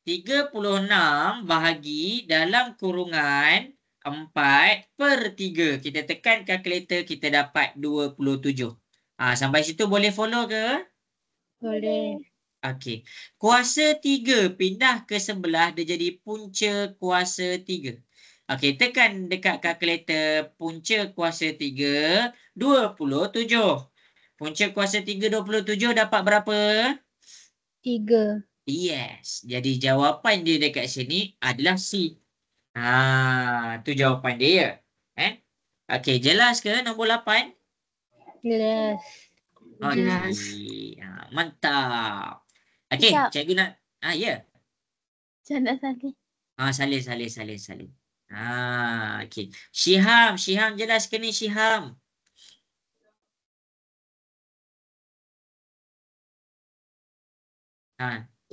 36 bahagi dalam kurungan 4/3. Kita tekan kalkulator, kita dapat 27. Sampai situ boleh follow ke? Boleh. Okey. Kuasa 3 pindah ke sebelah, dia jadi punca kuasa 3. Okey, tekan dekat kalkulator. Punca kuasa 3, 27. Punca kuasa 3, 27 dapat berapa? 3. Yes. Jadi jawapan dia dekat sini adalah C. Tu jawapan dia ya. Okey, jelas ke nombor 8? Jelas. Jelas. Mantap. Okey, Sekejap. cikgu nak ya. Macam nak salin. Salin. Okey. Syiham jelas ke ni Syiham?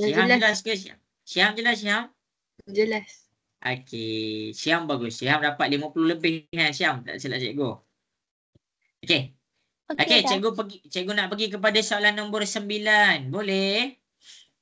Syiham jelas ke? Syiham jelas Syiham? Jelas. Okey, Syiham bagus. Syiham dapat 50 lebih Syiham, tak silap cikgu. Okey. Okey, dah. cikgu nak pergi kepada soalan nombor 9. Boleh?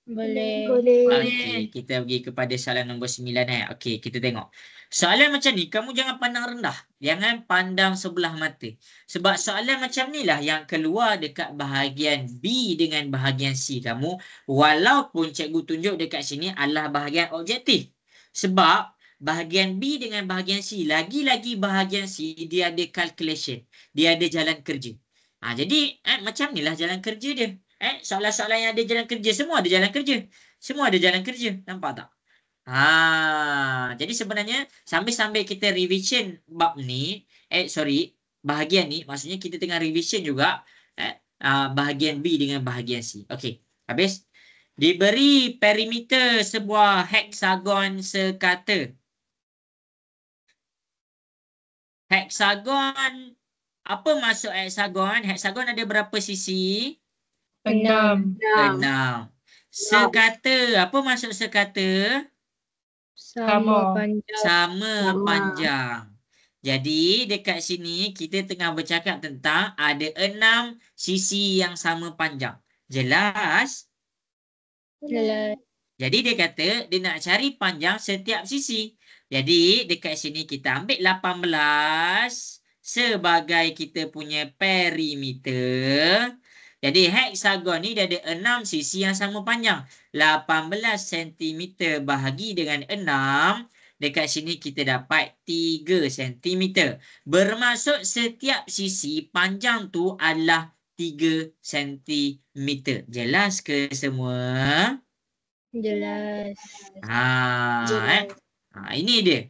Boleh. Okey, kita pergi kepada soalan nombor 9 Okey, kita tengok. Soalan macam ni, kamu jangan pandang rendah. Jangan pandang sebelah mata. Sebab soalan macam ni lah yang keluar dekat bahagian B dengan bahagian C kamu. Walaupun cikgu tunjuk dekat sini adalah bahagian objektif. Sebab bahagian B dengan bahagian C, lagi-lagi bahagian C, dia ada calculation. Dia ada jalan kerja. Jadi macam ni lah jalan kerja dia. Soalan-soalan yang ada jalan kerja, semua ada jalan kerja. Nampak tak? Jadi sebenarnya sambil kita revision bab ni, bahagian ni, maksudnya kita tengah revision juga bahagian B dengan bahagian C. Okey, habis. Diberi perimeter sebuah heksagon sekata. Heksagon, apa maksud heksagon? Heksagon ada berapa sisi? 6. 6. Sekata, apa maksud sekata? Sama panjang. Sama panjang. Jadi dekat sini kita tengah bercakap tentang ada 6 sisi yang sama panjang. Jelas? Jelas. Jadi dia kata dia nak cari panjang setiap sisi. Jadi dekat sini kita ambil 18 sebagai kita punya perimeter. Jadi heksagon ni dia ada 6 sisi yang sama panjang. 18 cm bahagi dengan 6. Dekat sini kita dapat 3 cm. Bermaksud setiap sisi panjang tu adalah 3 cm. Jelas ke semua? Jelas. Ini dia.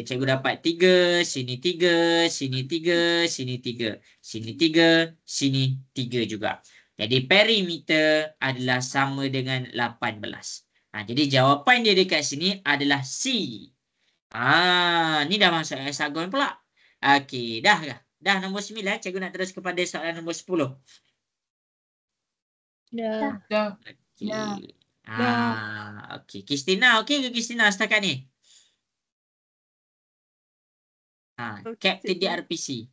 Cikgu dapat 3, sini 3, sini 3, sini 3. Sini 3, sini 3 juga. Jadi perimeter adalah sama dengan 18. Jadi jawapan dia dekat sini adalah C. Ni dah masuk hexagon pula. Okey, dah ke? Dah nombor 9. Cikgu nak terus kepada soalan nombor 10. Dah. Okey. Okey. Kristina, okey ke Kristina setakat ni? Captain DRPC.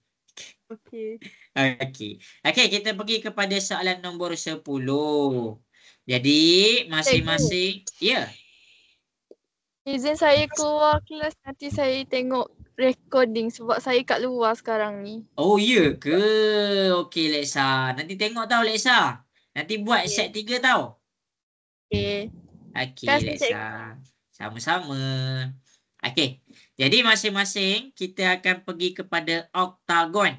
Okey. Okey. Okey, kita pergi kepada soalan nombor 10. Jadi, masing-masing... Ya. Izin saya keluar kelas, nanti saya tengok recording sebab saya kat luar sekarang ni. Oh, ya ke? Okey, Leksa. Nanti tengok tau, Leksa. Nanti buat set 3 tau. Okey. Okey, Terima kasih, Leksa. Sama-sama. Okey. Jadi, masing-masing kita akan pergi kepada oktagon.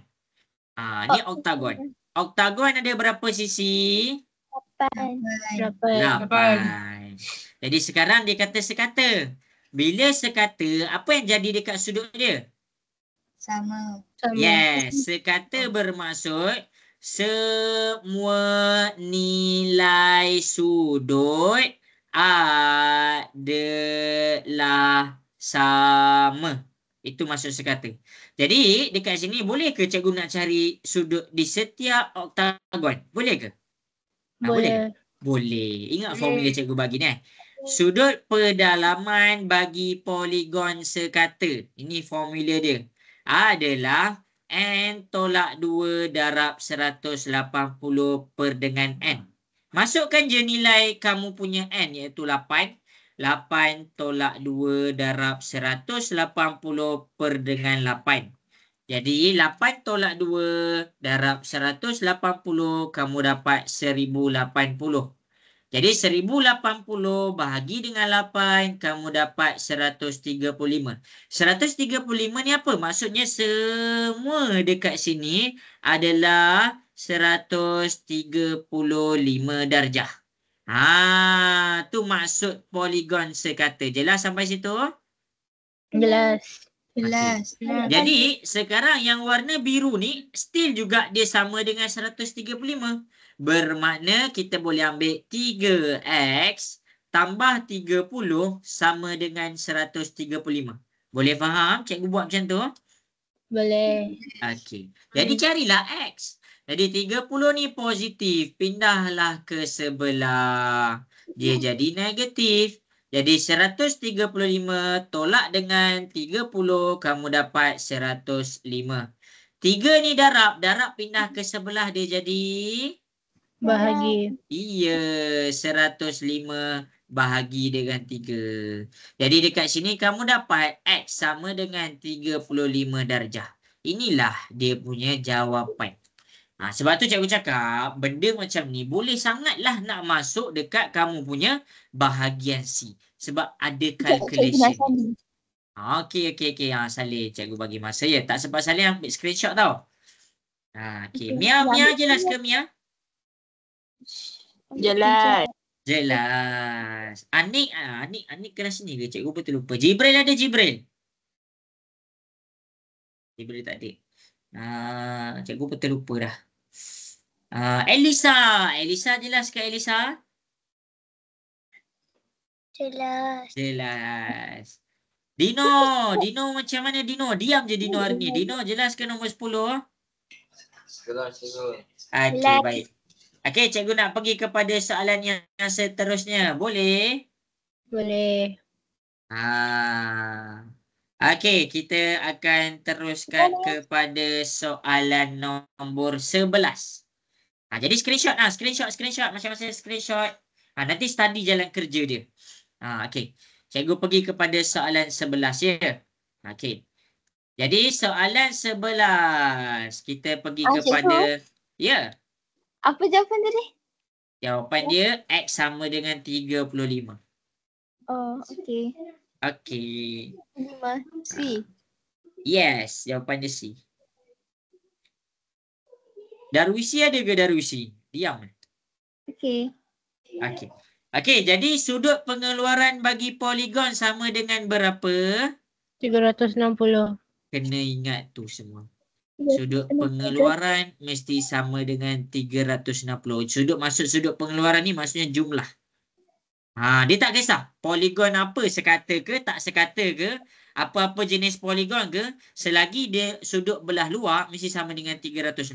Ni oktagon. Oktagon ada berapa sisi? 8. 8. Jadi sekarang dia kata sekata. Bila sekata, apa yang jadi dekat sudut dia? Sama. Yes, sekata bermaksud semua nilai sudut adalah sama. Itu maksud sekata. Jadi dekat sini boleh ke cikgu nak cari sudut di setiap oktagon? Boleh ke? Boleh. Boleh. Ingat formula cikgu bagi ni. Sudut pedalaman bagi poligon sekata. Ini formula dia. Adalah N tolak 2 darab 180 per dengan N. Masukkan je nilai kamu punya N iaitu 8. 8 tolak 2 darab 180 per dengan 8. Jadi 8 tolak 2 darab 180 kamu dapat 1080. Jadi 1080 bahagi dengan 8 kamu dapat 135. 135 ni apa? Maksudnya semua dekat sini adalah 135 darjah. Tu maksud poligon sekata. Jelas sampai situ? Jelas. Jelas. Jadi sekarang yang warna biru ni still juga dia sama dengan 135. Bermakna kita boleh ambil 3x tambah 30 sama dengan 135. Boleh faham cikgu buat macam tu? Boleh. Okey. Jadi carilah x. Jadi 30 ni positif. Pindahlah ke sebelah. Dia jadi negatif. Jadi 135 tolak dengan 30 kamu dapat 105. 3 ni darab. Darab pindah ke sebelah dia jadi? Bahagi. Iya, 105 bahagi dengan 3. Jadi dekat sini kamu dapat X sama dengan 35 darjah. Inilah dia punya jawapan. Sebab tu cikgu cakap benda macam ni boleh sangatlah nak masuk dekat kamu punya bahagian C. Sebab ada calculation. Okey. Saleh cikgu bagi masa ya. Tak sempat Saleh ambil screenshot tau. Okey. Mia jelas ke Mia? Jelas. Anik kelas ni ke cikgu betul lupa. Jibril ada Jibril? Jibril tak ada. Cikgu betul lupa dah. Elisa jelas ke Elisa? Jelas. Dino macam mana Dino? Diam je Dino hari ni. Dino jelas ke nombor 10? Jelas, cikgu. Okey, baik. Okey, cikgu nak pergi kepada soalan yang seterusnya. Boleh? Boleh. Okey, kita akan teruskan kepada soalan nombor 11. Jadi screenshot macam-macam screenshot. Nanti study jalan kerja dia. Okey. Cikgu pergi kepada soalan 11 ya. Okey. Jadi soalan 11 kita pergi kepada ya. Apa jawapan tadi? Jawapan dia X sama dengan 35. Oh, okey. Okey. 5 C. Yes, jawapan dia C. Darwisi ada ke Darwisi? Diam. Okey. Okey, jadi sudut pengeluaran bagi poligon sama dengan berapa? 360. Kena ingat tu semua. Sudut pengeluaran mesti sama dengan 360. Sudut pengeluaran ni maksudnya jumlah. Dia tak kisah poligon apa, sekata ke tak sekata ke, apa-apa jenis poligon ke, selagi dia sudut belah luar mesti sama dengan 360.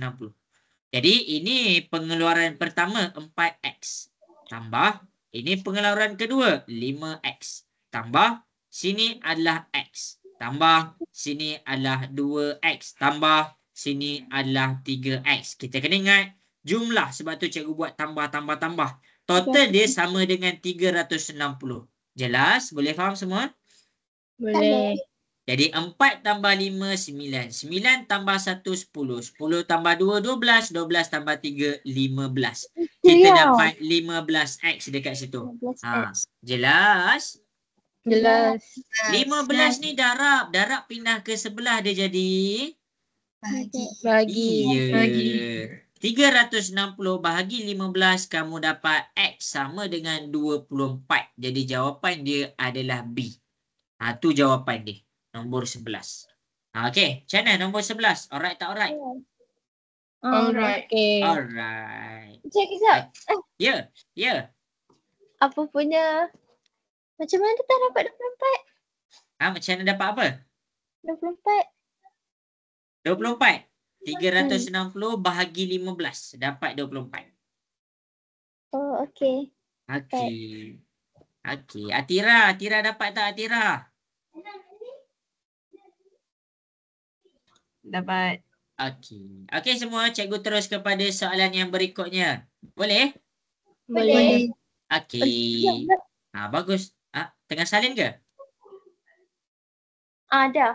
Jadi ini pengeluaran pertama 4x. Tambah, ini pengeluaran kedua 5x. Tambah, sini adalah x. Tambah, sini adalah 2x. Tambah, sini adalah 3x. Kita kena ingat jumlah, sebab tu cikgu buat tambah. Total dia sama dengan 360. Jelas? Boleh faham semua? Boleh. Jadi 4 tambah 5, 9. 9 tambah 1, 10. 10 tambah 2, 12. 12 tambah 3, 15. Kita dapat 15x dekat situ. Jelas? Jelas. 15 ni darab. Darab pindah ke sebelah dia jadi? Bagi. Iya. 360 bahagi 15, kamu dapat X sama dengan 24. Jadi jawapan dia adalah B. Tu jawapan dia. Nombor 11. Okey, macam mana nombor 11? Alright tak alright? Alright. Okay. Alright. Sekejap. Ya. Apa punya? Macam mana kita dapat 24? Macam mana dapat apa? 24. 24. 360 bahagi 15. Dapat 24. Oh, okey. Okey. Atira dapat tak Atira? Dapat. Okey semua, cikgu terus kepada soalan yang berikutnya. Boleh? Boleh. Okey. Bagus. Tengah salin ke? Dah.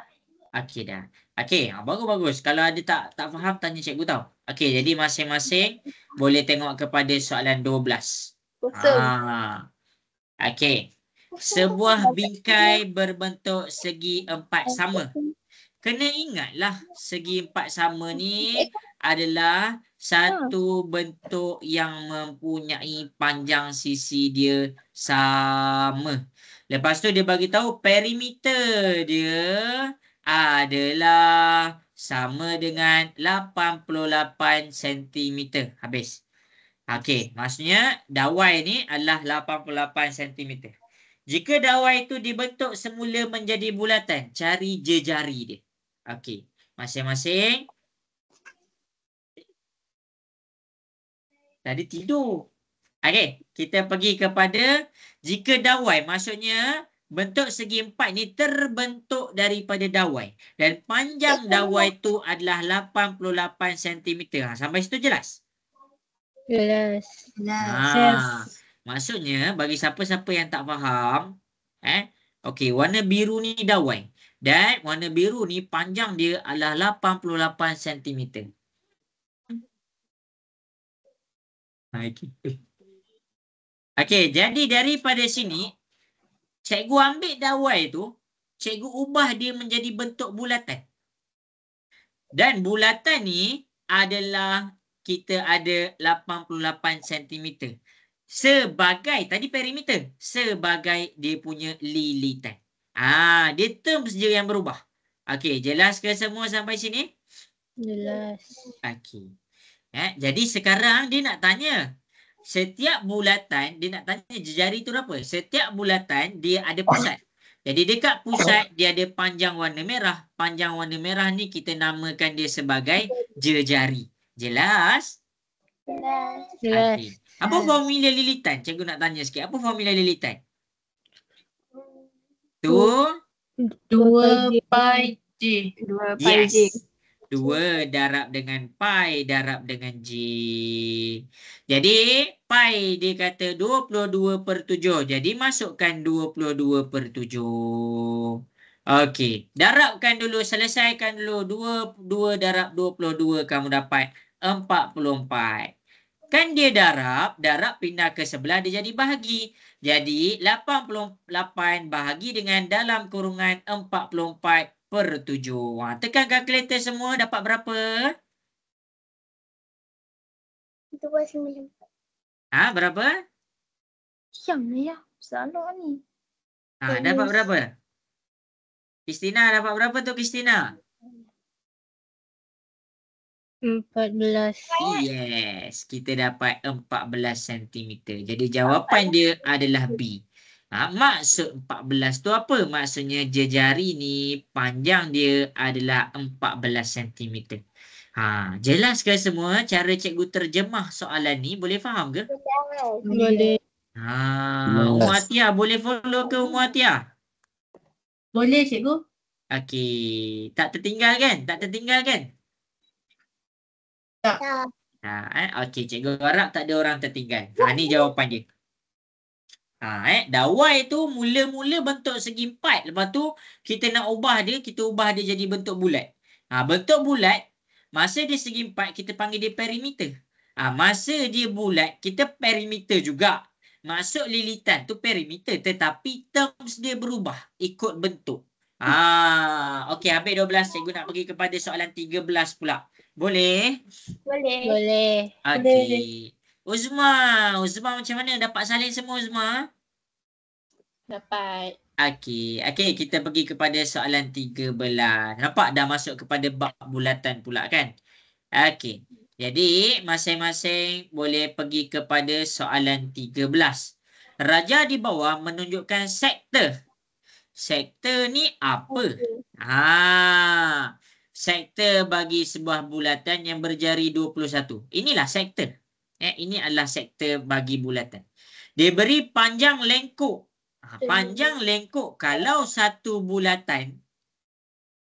Okey dah. Okey, bagus. Kalau ada tak faham, tanya cikgu tau. Okey, jadi masing-masing boleh tengok kepada soalan 12. Okey. Sebuah bingkai berbentuk segi empat sama. Kena ingatlah segi empat sama ni adalah satu bentuk yang mempunyai panjang sisi dia sama. Lepas tu dia bagi tahu perimeter dia adalah sama dengan 88 cm. Habis. Okey, maksudnya dawai ni adalah 88 cm. Jika dawai itu dibentuk semula menjadi bulatan, cari jejari dia. Okey, masing-masing. Tadi tidur. Okey, kita pergi kepada jika dawai, maksudnya bentuk segi empat ni terbentuk daripada dawai. Dan panjang dawai tu adalah 88 cm. Sampai situ jelas? Jelas. Maksudnya bagi siapa-siapa yang tak faham, okey, warna biru ni dawai. Dan warna biru ni panjang dia adalah 88 cm. Okey, jadi daripada sini cikgu ambil dawai tu, cikgu ubah dia menjadi bentuk bulatan. Dan bulatan ni adalah kita ada 88 cm. Sebagai, tadi perimeter, sebagai dia punya lilitan. Dia terms je yang berubah. Okey, jelas ke semua sampai sini? Jelas. Okey. Jadi sekarang dia nak tanya. Setiap bulatan, dia nak tanya jejari tu apa? Setiap bulatan dia ada pusat. Jadi dekat pusat dia ada panjang warna merah. Panjang warna merah ni kita namakan dia sebagai jejari. Jelas? Jelas. Okay. Apa formula lilitan? Cikgu nak tanya sikit. Apa formula lilitan? 2 pi J. 2 pi J. 2 darab dengan pi darab dengan J. Jadi pi dia kata 22/7. Jadi masukkan 22/7. Okey. Darabkan dulu. Selesaikan dulu. 2 darab 22. Kamu dapat 44. Kan dia darab pindah ke sebelah dia jadi bahagi. Jadi 88 bahagi dengan dalam kurungan 44/7. Tekan kalkulator semua, dapat berapa? 294. Berapa? Yang ya, salah ni. Dapat berapa? Kristina dapat berapa tu Kristina? 14. Yes, kita dapat 14 cm. Jadi jawapan dia adalah B. Maksud 14 tu apa? Maksudnya jejari ni panjang dia adalah 14 cm. Jelas ke semua cara cikgu terjemah soalan ni? Boleh faham ke? Boleh. Ummu Atia boleh follow ke Ummu Atia? Boleh cikgu? Okey, tak tertinggal kan? Tak tertinggal kan? Tak. Okey, cikgu harap tak ada orang tertinggal. Ni jawapan dia. Dawai tu mula-mula bentuk segi empat. Lepas tu kita nak ubah dia, kita ubah dia jadi bentuk bulat. Bentuk bulat, masa dia segi empat kita panggil dia perimeter. Masa dia bulat, kita perimeter juga. Masuk lilitan tu perimeter, tetapi terms dia berubah ikut bentuk. Okey, habis 12. Cikgu nak pergi kepada soalan 13 pula. Boleh? Boleh. Okey. Uzma macam mana? Dapat salin semua Uzma? Dapat. Okey, kita pergi kepada soalan 13. Nampak dah masuk kepada bab bulatan pula kan? Okey. Jadi masing-masing boleh pergi kepada soalan 13. Raja di bawah menunjukkan sektor. Sektor ni apa? Sektor bagi sebuah bulatan yang berjari 21. Inilah sektor. Ini adalah sektor bagi bulatan. Diberi panjang lengkuk. Panjang lengkuk kalau satu bulatan,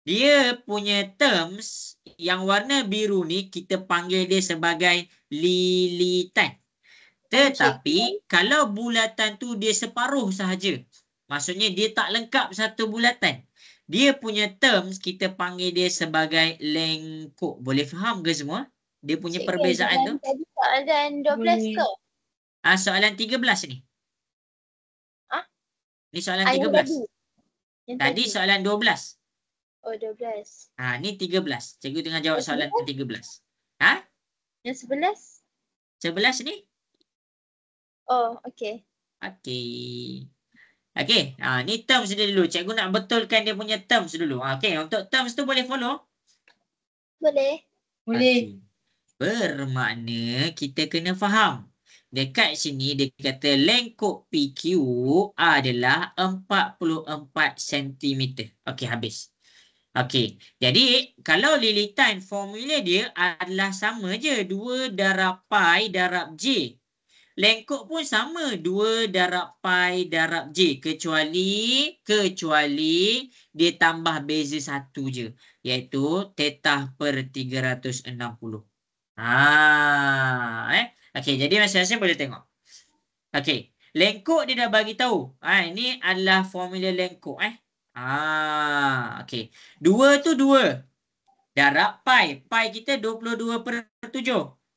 dia punya terms yang warna biru ni kita panggil dia sebagai lilitan. Tetapi kalau bulatan tu dia separuh sahaja, maksudnya dia tak lengkap satu bulatan, dia punya terms kita panggil dia sebagai lengkuk. Boleh faham ke semua? Dia punya perbezaan tu. Tadi soalan 12 ke? Soalan 13 ni. Ni soalan Yang 13. Tadi soalan 12. Oh, 12. Ni 13. Cikgu tengah jawab soalan 13. Yang 11? 11 ni? Oh, okey. Okey. Ni terms dia dulu. Cikgu nak betulkan dia punya terms dulu. Okey, untuk terms tu boleh follow? Boleh. Boleh. Bermakna kita kena faham. Dekat sini dia kata lengkuk PQ adalah 44 cm. Okey, habis. Okey, jadi kalau lilitan formula dia adalah sama je. 2 darab pi darab J. Lengkuk pun sama. 2 darab pi darab J. Kecuali dia tambah beza satu je. Iaitu theta per 360. Okey, jadi masing-masing boleh tengok. Okey, lengkuk dia dah bagi tahu. Ini adalah formula lengkuk. Okey. 2 tu 2 darab pi. Pi kita 22/7.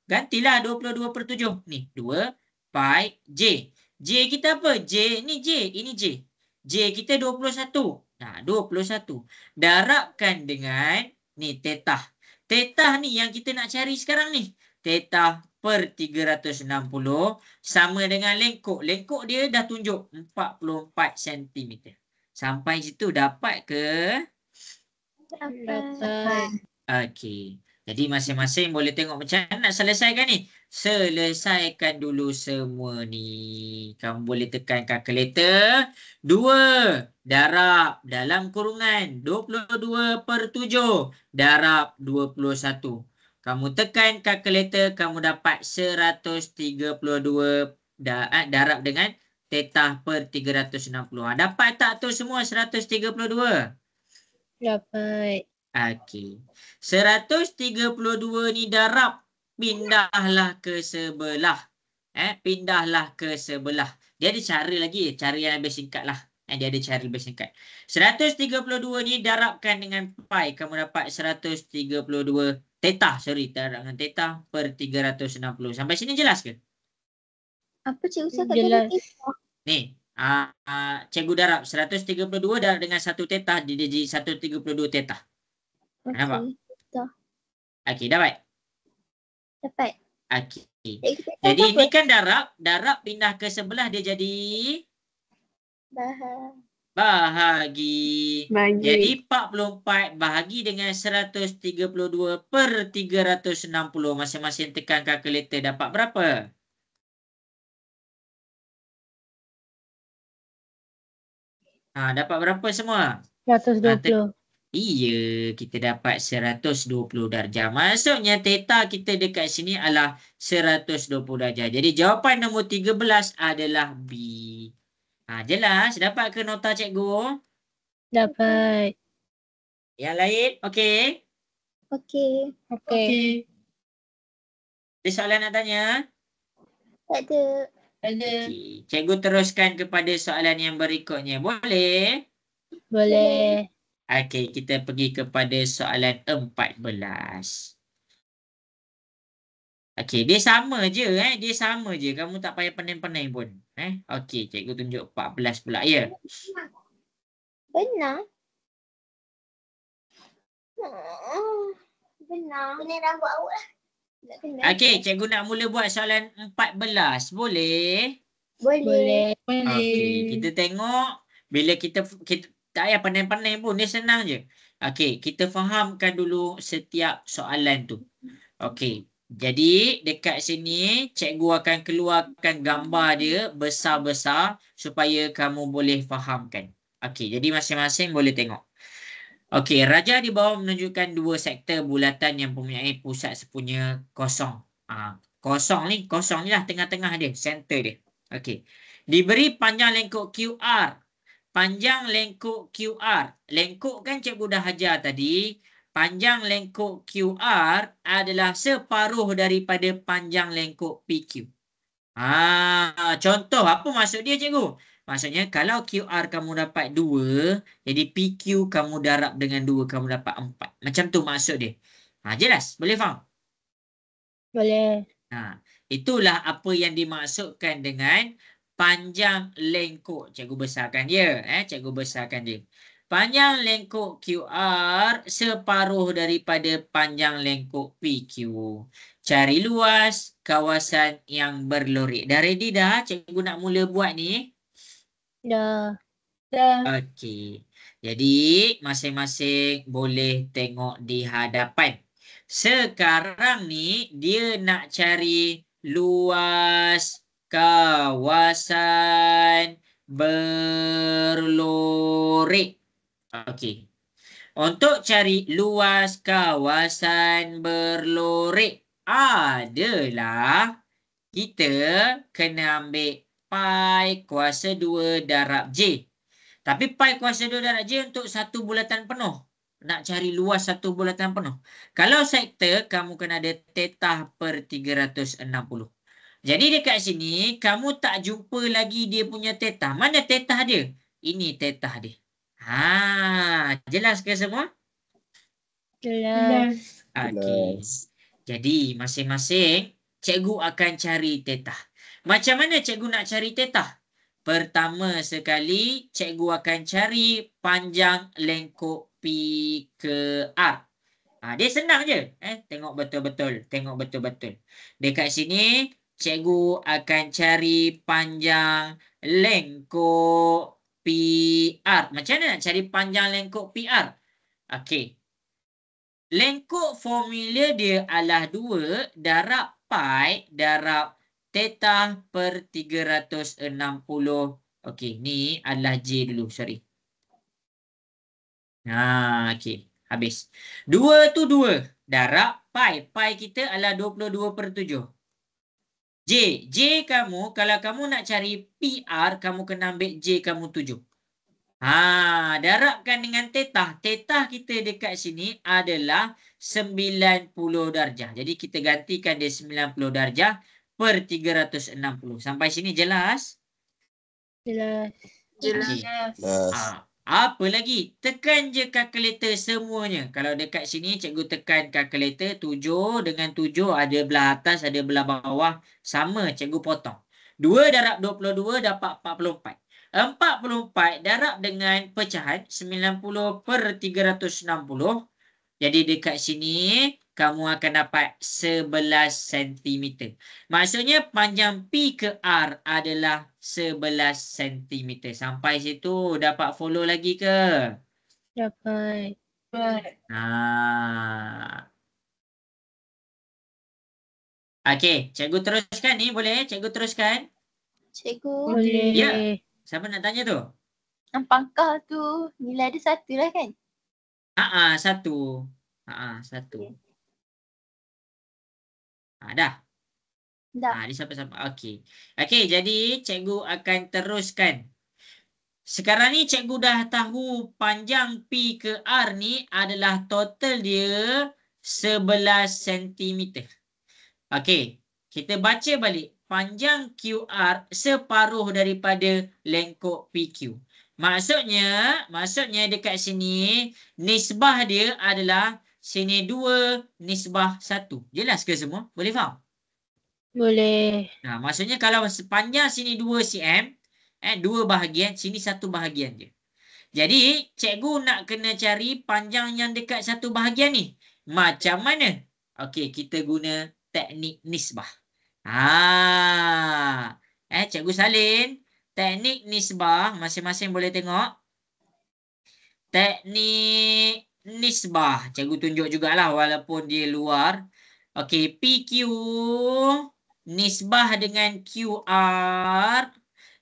Gantilah 22/7. Ni 2 pi J. J kita apa? J ni J. Ini J. J kita 21. 21. Darabkan dengan ni theta. Theta ni yang kita nak cari sekarang ni. Theta per 360 sama dengan lengkuk. Lengkuk dia dah tunjuk 44 cm. Sampai situ dapat ke? Dapat. Okey. Jadi masing-masing boleh tengok macam mana nak selesaikan ni. Selesaikan dulu semua ni. Kamu boleh tekan kalkulator. 2 darab dalam kurungan 22/7 darab 21. Kamu tekan kalkulator, kamu dapat 132 darab dengan theta per 360. Dapat tak tu semua 132? Dapat. Okey. 132 ni darab, pindahlah ke sebelah. Pindahlah ke sebelah. Dia ada cara lagi, cara yang lebih singkat lah. Dia ada cara lebih singkat. 132 ni darabkan dengan pi, kamu dapat 132 theta, darab dengan theta per 360. Sampai sini jelas ke? Apa cikgu cakap Jelas. tadi? Ni, cikgu darab 132 darab dengan 1 theta, dia jadi 132 theta. Nampak? Okey, dapat? Dapat. Okey. Jadi ini kan darab pindah ke sebelah dia jadi Bahan. bahagi. Bagi. Jadi 44 bahagi dengan 132 per 360. Masing-masing tekan kalkulator dapat berapa? Dapat berapa semua? 120. Iya, kita dapat 120 darjah. Maksudnya theta kita dekat sini adalah 120 darjah. Jadi jawapan nombor 13 adalah B. Jelas? Dapat ke nota cikgu? Dapat. Yang lain? Okey. Okey. Okey. Ada soalan nak tanya? Tak ada. Ada. Okey. Cikgu teruskan kepada soalan yang berikutnya. Boleh? Boleh. Okey, kita pergi kepada soalan 14. Okey, dia sama je Dia sama je. Kamu tak payah pening-pening pun. Okey, cikgu tunjuk 14 pula ya. Benar. Benar. Benar rambut awak lah. Tak benar. Okey, cikgu nak mula buat soalan 14. Boleh? Boleh. Okey, kita tengok bila kita tak payah pening-pening pun, dia senang je. Okey, kita fahamkan dulu setiap soalan tu. Okey, jadi dekat sini cikgu akan keluarkan gambar dia besar-besar supaya kamu boleh fahamkan. Okey, jadi masing-masing boleh tengok. Okey, raja di bawah menunjukkan dua sektor bulatan yang mempunyai pusat sepunya kosong. Kosong ni lah tengah-tengah dia, center dia. Okey. Diberi panjang lengkuk QR. Panjang lengkuk QR. Lengkuk kan cikgu dah ajar tadi. Panjang lengkuk QR adalah separuh daripada panjang lengkuk PQ. Contoh apa maksud dia cikgu? Maksudnya kalau QR kamu dapat 2, jadi PQ kamu darab dengan 2, kamu dapat 4. Macam tu maksud dia. Jelas? Boleh faham? Boleh. Itulah apa yang dimaksudkan dengan panjang lengkuk. Cikgu besarkan dia. Cikgu besarkan dia. Panjang lengkuk QR separuh daripada panjang lengkuk PQ. Cari luas kawasan yang berlorik. Dah ready dah? Cikgu nak mula buat ni. Dah. Okey. Jadi masing-masing boleh tengok di hadapan. Sekarang ni dia nak cari luas kawasan berlorik. Okey. Untuk cari luas kawasan berlorik adalah kita kena ambil pi kuasa 2 darab J. Tapi pi kuasa 2 darab J untuk satu bulatan penuh. Nak cari luas satu bulatan penuh. Kalau sektor, kamu kena ada theta per 360. Jadi dekat sini, kamu tak jumpa lagi dia punya theta. Mana theta dia? Ini theta dia. Jelas ke semua? Jelas. Okey. Jadi masing-masing cikgu akan cari theta. Macam mana cikgu nak cari theta? Pertama sekali cikgu akan cari panjang lengkuk P ke R. Dia senang je. Tengok betul-betul. Tengok betul-betul. Dekat sini cikgu akan cari panjang lengkuk PR. Macam mana nak cari panjang lengkuk PR? Okey. Lengkuk formula dia adalah 2 darab pi darab theta per 360. Okey, ni adalah J dulu, sorry. Okey, habis. 2 tu 2 darab pi. Pi kita adalah 22 per 7. J kamu, kalau kamu nak cari PR, kamu kena ambil J kamu 7. Darabkan dengan theta. Theta kita dekat sini adalah 90 darjah. Jadi kita gantikan dia 90 darjah per 360. Sampai sini jelas? Jelas. Jelas. Apa lagi? Tekan je kalkulator semuanya. Kalau dekat sini cikgu tekan kalkulator 7 dengan 7 ada belah atas, ada belah bawah. Sama cikgu potong. 2 darab 22 dapat 44. 44 darab dengan pecahan 90 per 360. Jadi dekat sini kamu akan dapat 11 cm. Maksudnya panjang P ke R adalah 11 cm. Sampai situ dapat follow lagi ke? Dapat. Okey, cikgu teruskan ni boleh? Cikgu teruskan. Cikgu. Boleh. Ya. Siapa nak tanya tu? Yang pangkal tu nilai dia 1 lah kan? Satu. Satu. Dah. Tak. Dia sampai-sampai. Okey. Okey, jadi cikgu akan teruskan. Sekarang ni cikgu dah tahu panjang P ke R ni adalah total dia 11 cm. Okey, kita baca balik. Panjang QR separuh daripada lengkuk PQ. Maksudnya dekat sini nisbah dia adalah sini 2 nisbah 1. Jelas ke semua? Boleh faham? Boleh. Maksudnya kalau sepanjang sini 2 cm, 2 bahagian, sini 1 bahagian je. Jadi, cikgu nak kena cari panjang yang dekat 1 bahagian ni. Macam mana? Okey, kita guna teknik nisbah. Cikgu salin. Teknik nisbah, masing-masing boleh tengok. Teknik nisbah. Cikgu tunjuk jugalah walaupun dia luar. Okey, PQ nisbah dengan QR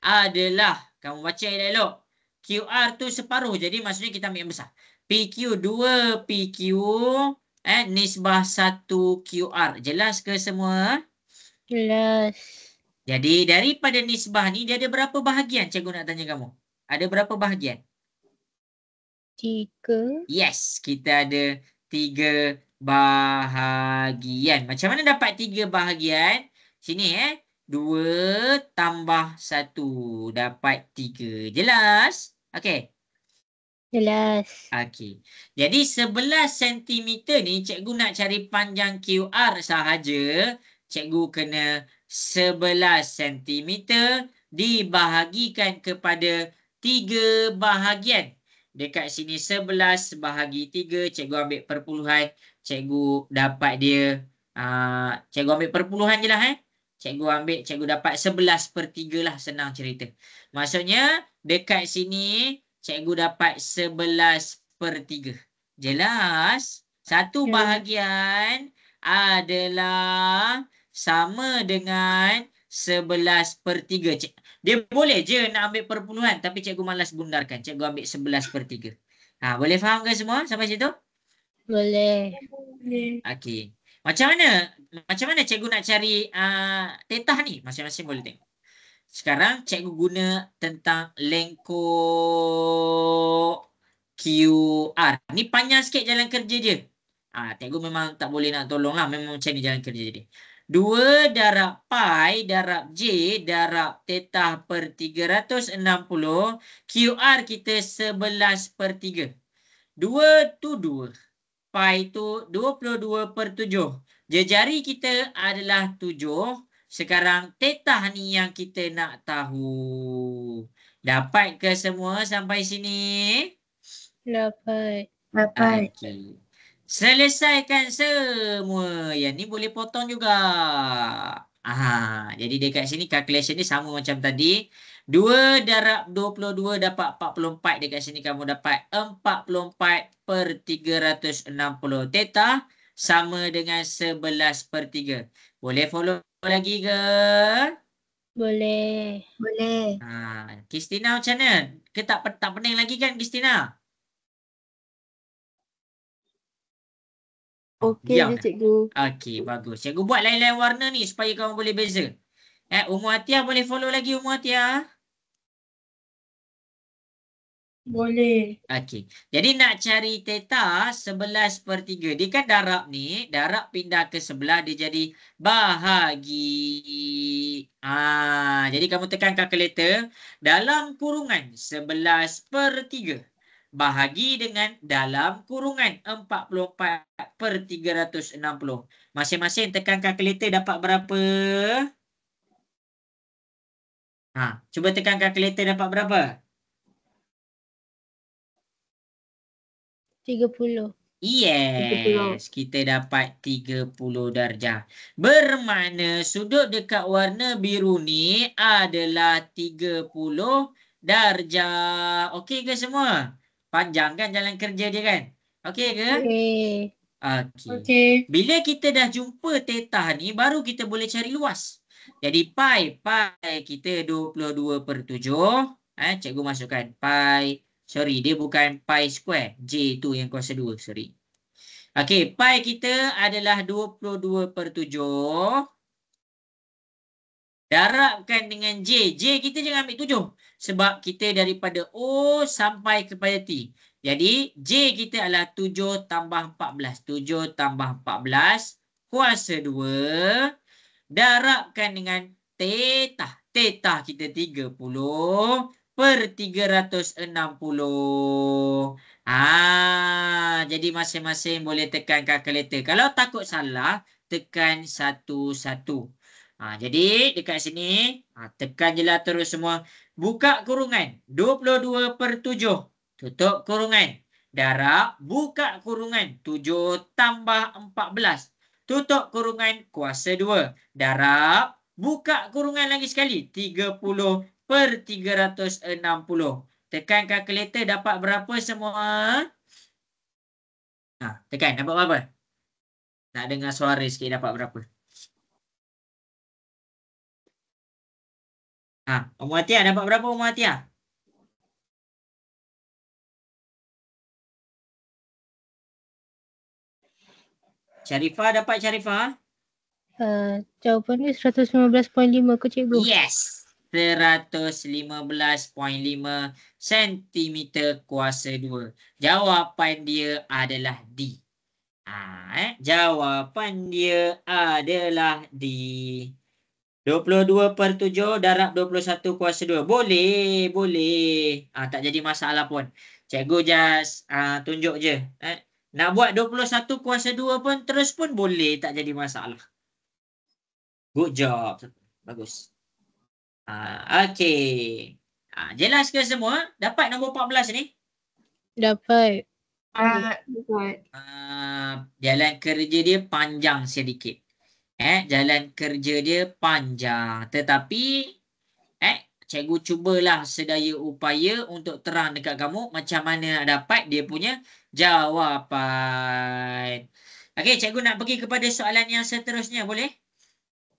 adalah, kamu baca elok. QR tu separuh, jadi maksudnya kita ambil yang besar. PQ 2 PQ nisbah 1 QR. Jelas ke semua? Jelas. Jadi daripada nisbah ni dia ada berapa bahagian? Cikgu nak tanya kamu. Ada berapa bahagian? 3. Yes, kita ada 3 bahagian. Macam mana dapat 3 bahagian? Sini 2 tambah 1 dapat 3. Jelas? Okey. Jelas. Okey. Jadi 11 cm ni cikgu nak cari panjang QR sahaja. Cikgu kena 11 cm dibahagikan kepada 3 bahagian. Dekat sini 11 bahagi 3. Cikgu ambil perpuluhan. Cikgu dapat dia. Cikgu ambil perpuluhan je lah. Cikgu dapat 11/3 lah, senang cerita. Maksudnya dekat sini cikgu dapat 11/3. Jelas? Satu bahagian adalah sama dengan 11/3. Dia boleh je nak ambil perpuluhan, tapi cikgu malas bundarkan. Cikgu ambil 11/3. Boleh faham ke semua sampai situ? Boleh. Okey. Macam mana cikgu nak cari tetah ni? Masing-masing boleh tengok. Sekarang cikgu guna tentang lengkuk QR. Ni panjang sikit jalan kerja je. Cikgu memang tak boleh nak tolong lah. Memang macam ni jalan kerja dia. 2 darab pi darab J darab tetah per 360. QR kita 11/3. 2 tu 2. Pi tu 22/7. Jejari kita adalah 7. Sekarang tetah ni yang kita nak tahu. Dapat ke semua sampai sini? Dapat. Okey. Selesaikan semua. Yang ni boleh potong juga. Jadi dekat sini calculation ni sama macam tadi. 2 darab 22 dapat 44. Dekat sini kamu dapat 44/360. Tetah sama dengan 11/3. Boleh follow lagi ke? Boleh. Kristina macam mana? Ke tak pening lagi kan Kristina? Okey Diam je dah. cikgu. Okey, bagus. Cikgu buat lain-lain warna ni supaya kamu boleh beza. Ummu Atiyah boleh follow lagi Ummu Atiyah? Boleh. Okey. Jadi nak cari tetah 11/3. Dia kan darab ni. Darab pindah ke sebelah. Dia jadi bahagi. Jadi kamu tekan kalkulator. Dalam kurungan 11/3. Bahagi dengan dalam kurungan 44/360. Masing-masing tekan kalkulator dapat berapa? Cuba tekan kalkulator dapat berapa? 30. Yes, kita dapat 30 darjah. Bermakna sudut dekat warna biru ni adalah 30 darjah. Okey ke semua? Panjang kan jalan kerja dia kan? Okey ke? Okay. Okey. Okey. Bila kita dah jumpa theta ni, baru kita boleh cari luas. Jadi pi kita 22/7. Cikgu masukkan pi. Sorry, dia bukan pi square. J tu yang kuasa 2, sorry. Okey, pi kita adalah 22/7. Darabkan dengan J. J kita jangan ambil 7. Sebab kita daripada O sampai kepada T. Jadi, J kita adalah 7 tambah 14. 7 tambah 14 kuasa 2. Darabkan dengan theta. Theta kita 30/360. Jadi masing-masing boleh tekan kalkulator. Kalau takut salah, tekan 1-1. Jadi dekat sini, tekan je lah terus semua. Buka kurungan. 22/7. Tutup kurungan. Darab, buka kurungan. 7 tambah 14. Tutup kurungan kuasa 2. Darab, buka kurungan lagi sekali. 30/360. Tekan kalkulator dapat berapa semua? Tekan dapat berapa? Nak dengar suara sikit dapat berapa? Ummu Atiyah dapat berapa Ummu Atiyah? Syarifah dapat Syarifah? Jawapan dia 115.5 ke cikgu? Yes. 115.5 cm kuasa 2. Jawapan dia adalah D. Jawapan dia adalah D. 22/7 darab 21 kuasa 2. Boleh, boleh. Tak jadi masalah pun. Cikgu just tunjuk je. Nak buat 21 kuasa 2 pun terus pun boleh, tak jadi masalah. Good job. Bagus. Okey. Jelas ke semua? Dapat nombor 14 ni? Dapat. Jalan kerja dia panjang sedikit. Jalan kerja dia panjang. Tetapi cikgu cubalah sedaya upaya untuk terang dekat kamu macam mana nak dapat dia punya jawapan. Okey, cikgu nak pergi kepada soalan yang seterusnya, boleh?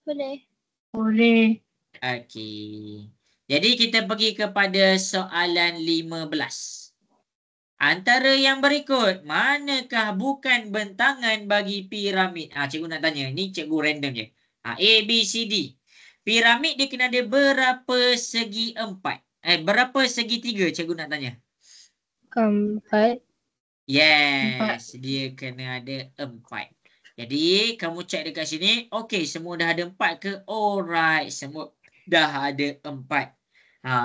Boleh. Boleh. Okey. Jadi kita pergi kepada soalan 15. Antara yang berikut, manakah bukan bentangan bagi piramid? Cikgu nak tanya. Ni cikgu random je. A, B, C, D. Piramid dia kena ada berapa segi 4? Berapa segi 3? Cikgu nak tanya. 4. Yes. Dia kena ada 4. Jadi, kamu cek dekat sini. Okey, semua dah ada 4 ke? Alright. Semua dah ada 4.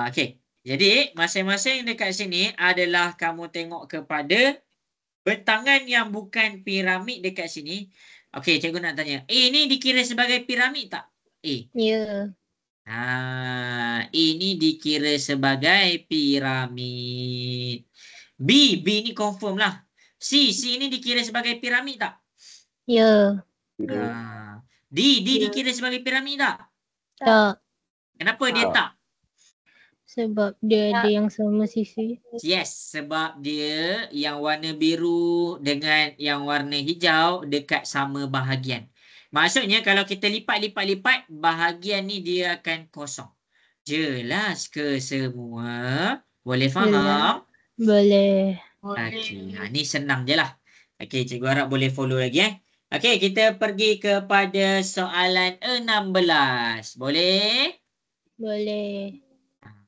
Okey. Jadi, masing-masing dekat sini adalah kamu tengok kepada bentangan yang bukan piramid dekat sini. Okey, cikgu nak tanya. A ni dikira sebagai piramid tak? A. Ya. Ini dikira sebagai piramid. B ni confirm lah. C ni dikira sebagai piramid tak? Ya. D dikira sebagai piramid tak? Tak. Kenapa dia tak? Sebab dia ada yang sama sisi. Yes, sebab dia yang warna biru dengan yang warna hijau dekat sama bahagian. Maksudnya kalau kita lipat, bahagian ni dia akan kosong. Jelas ke semua? Boleh faham? Boleh. Okey, ni senang je lah. Okey, cikgu harap boleh follow lagi Okey, kita pergi kepada soalan 16. Boleh? Boleh.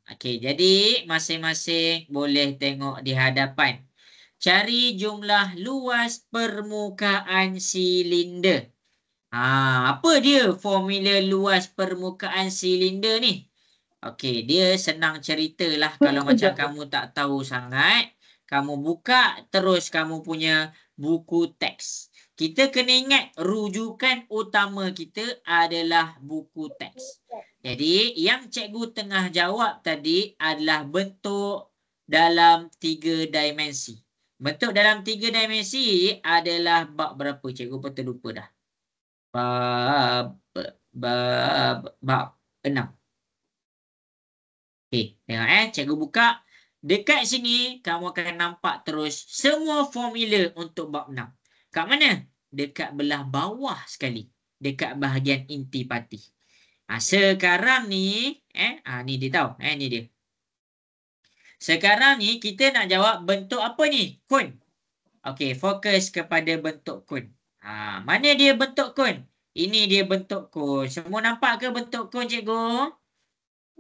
Okey, jadi masing-masing boleh tengok di hadapan. Cari jumlah luas permukaan silinder. Apa dia formula luas permukaan silinder ni? Okey, dia senang ceritalah. Kalau macam kamu tak tahu sangat, kamu buka terus kamu punya buku teks. Kita kena ingat rujukan utama kita adalah buku teks. Jadi, yang cikgu tengah jawab tadi adalah bentuk dalam 3 dimensi. Bentuk dalam 3 dimensi adalah bab berapa? Cikgu pun terlupa dah. Bab 6. Okey, tengok cikgu buka. Dekat sini kamu akan nampak terus semua formula untuk bab 6. Kat mana? Dekat belah bawah sekali. Dekat bahagian intipati. Sekarang ni, ni dia tahu. Ni dia. Sekarang ni kita nak jawab bentuk apa ni? Kun. Okey, fokus kepada bentuk kun. Mana dia bentuk kun? Ini dia bentuk kun. Semua nampak ke bentuk kun, cikgu?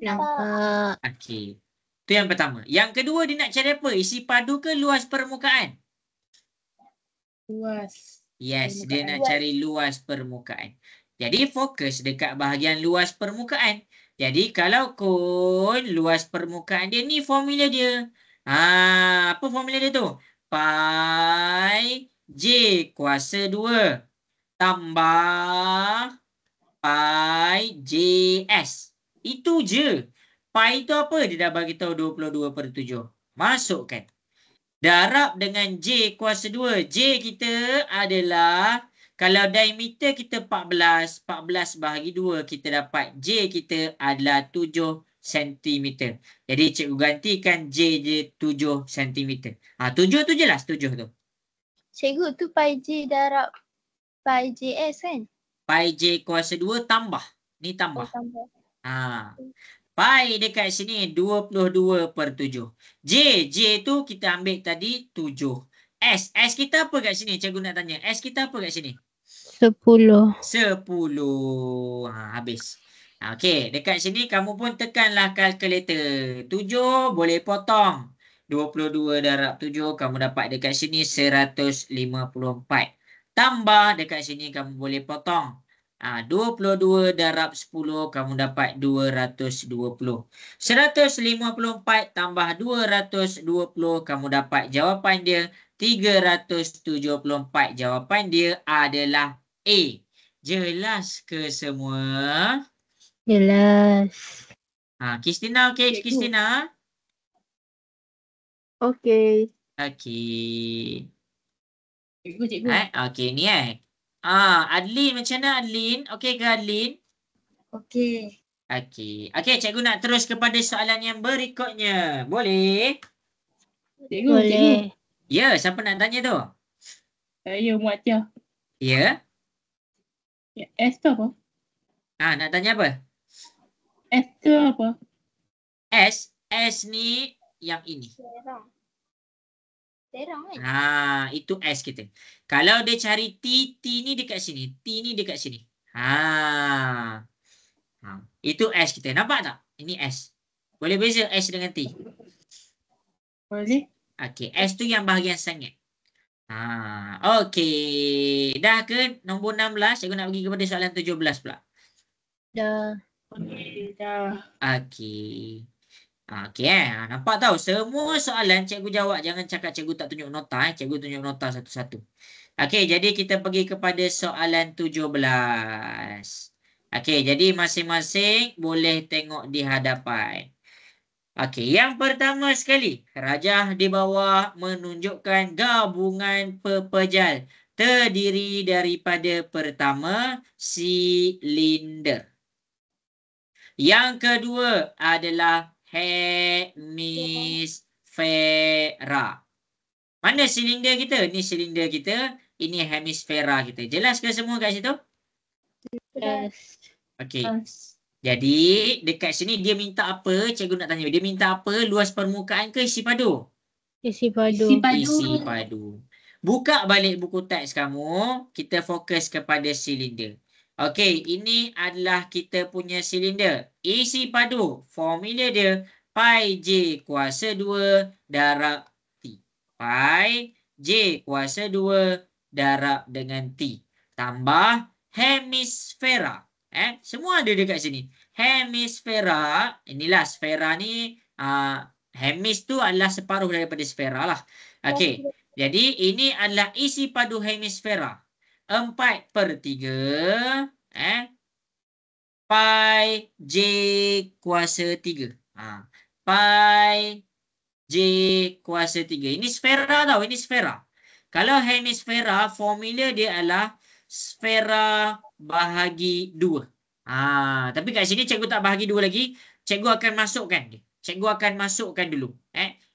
Nampak. Okey. Itu yang pertama. Yang kedua dia nak cari apa? Isi padu ke luas permukaan? Luas. Yes, dia nak Luas. cari luas permukaan. Jadi fokus dekat bahagian luas permukaan. Jadi kalau kun luas permukaan dia ni formula dia. Apa formula dia tu? Pi J kuasa 2 tambah pi JS. Itu je. Pi itu apa? Dia dah bagi tahu 22/7. Masukkan. Darab dengan J kuasa 2. J kita adalah, kalau diameter kita 14, 14 bahagi 2 kita dapat J kita adalah 7 cm. Jadi cikgu gantikan J je 7 cm. 7 tu jelas, 7 tu. Cikgu tu pi J darab pi JS kan? Pi J kuasa 2 tambah. Ni tambah. Tambah. Pi dekat sini 22/7. J tu kita ambil tadi 7. S kita apa kat sini? Cikgu nak tanya. S kita apa kat sini? 10. 10. Habis. Okey, dekat sini kamu pun tekanlah kalkulator. 7 boleh potong. 22 darab 7 kamu dapat dekat sini 154. Tambah dekat sini kamu boleh potong. 22 darab 10 kamu dapat 220. 154 tambah 220 kamu dapat jawapan dia 374. Jawapan dia adalah A. Jelas ke semua? Jelas. Kristina okey, Kristina? Okey. Okey. Cikgu. Okey ni Adlin macam mana Adlin? Okey ke Adlin? Okey. Okey, cikgu nak terus kepada soalan yang berikutnya. Boleh? Cikgu. Boleh. Ya, siapa nak tanya tu? Saya Muat Tia. Ya? S tu apa? Nak tanya apa? S tu apa? S ni yang ini. Terang kan? Itu S kita. Kalau dia cari T ni dekat sini. T ni dekat sini. Itu S kita. Nampak tak? Ini S. Boleh beza S dengan T? Boleh. Okey, S tu yang bahagian sengit. Okey. Dah ke nombor 16? Cikgu nak pergi kepada soalan 17 pula. Dah. Okey, dah. Okey. Nampak tahu semua soalan cikgu jawab. Jangan cakap cikgu tak tunjuk nota. Cikgu tunjuk nota satu-satu. Okey, jadi kita pergi kepada soalan 17. Okey, jadi masing-masing boleh tengok di hadapan. Okey, yang pertama sekali, rajah di bawah menunjukkan gabungan pepejal terdiri daripada pertama silinder. Yang kedua adalah hemisfera. Mana silinder kita? Ini silinder kita. Ini hemisfera kita. Jelas ke semua kat situ? Jelas. Okey. Jadi dekat sini dia minta apa? Cikgu nak tanya. Dia minta apa? Luas permukaan ke isi padu? Isi padu. Isi padu. Buka balik buku teks kamu. Kita fokus kepada silinder. Okey, ini adalah kita punya silinder. Isi padu. Formula dia pi J kuasa 2 darab T. Pi J kuasa 2 darab dengan T. Tambah hemisfera. Semua ada dekat sini. Hemisfera. Inilah sfera ni. Hemis tu adalah separuh daripada sfera lah. Okey. Jadi ini adalah isi padu hemisfera. 4/3 pi J kuasa 3. Pi J kuasa 3. Ini sfera tau, ini sfera. Kalau hemisfera, formula dia adalah sfera bahagi 2. Tapi kat sini cikgu tak bahagi 2 lagi. Cikgu akan masukkan dia. Cikgu akan masukkan dulu.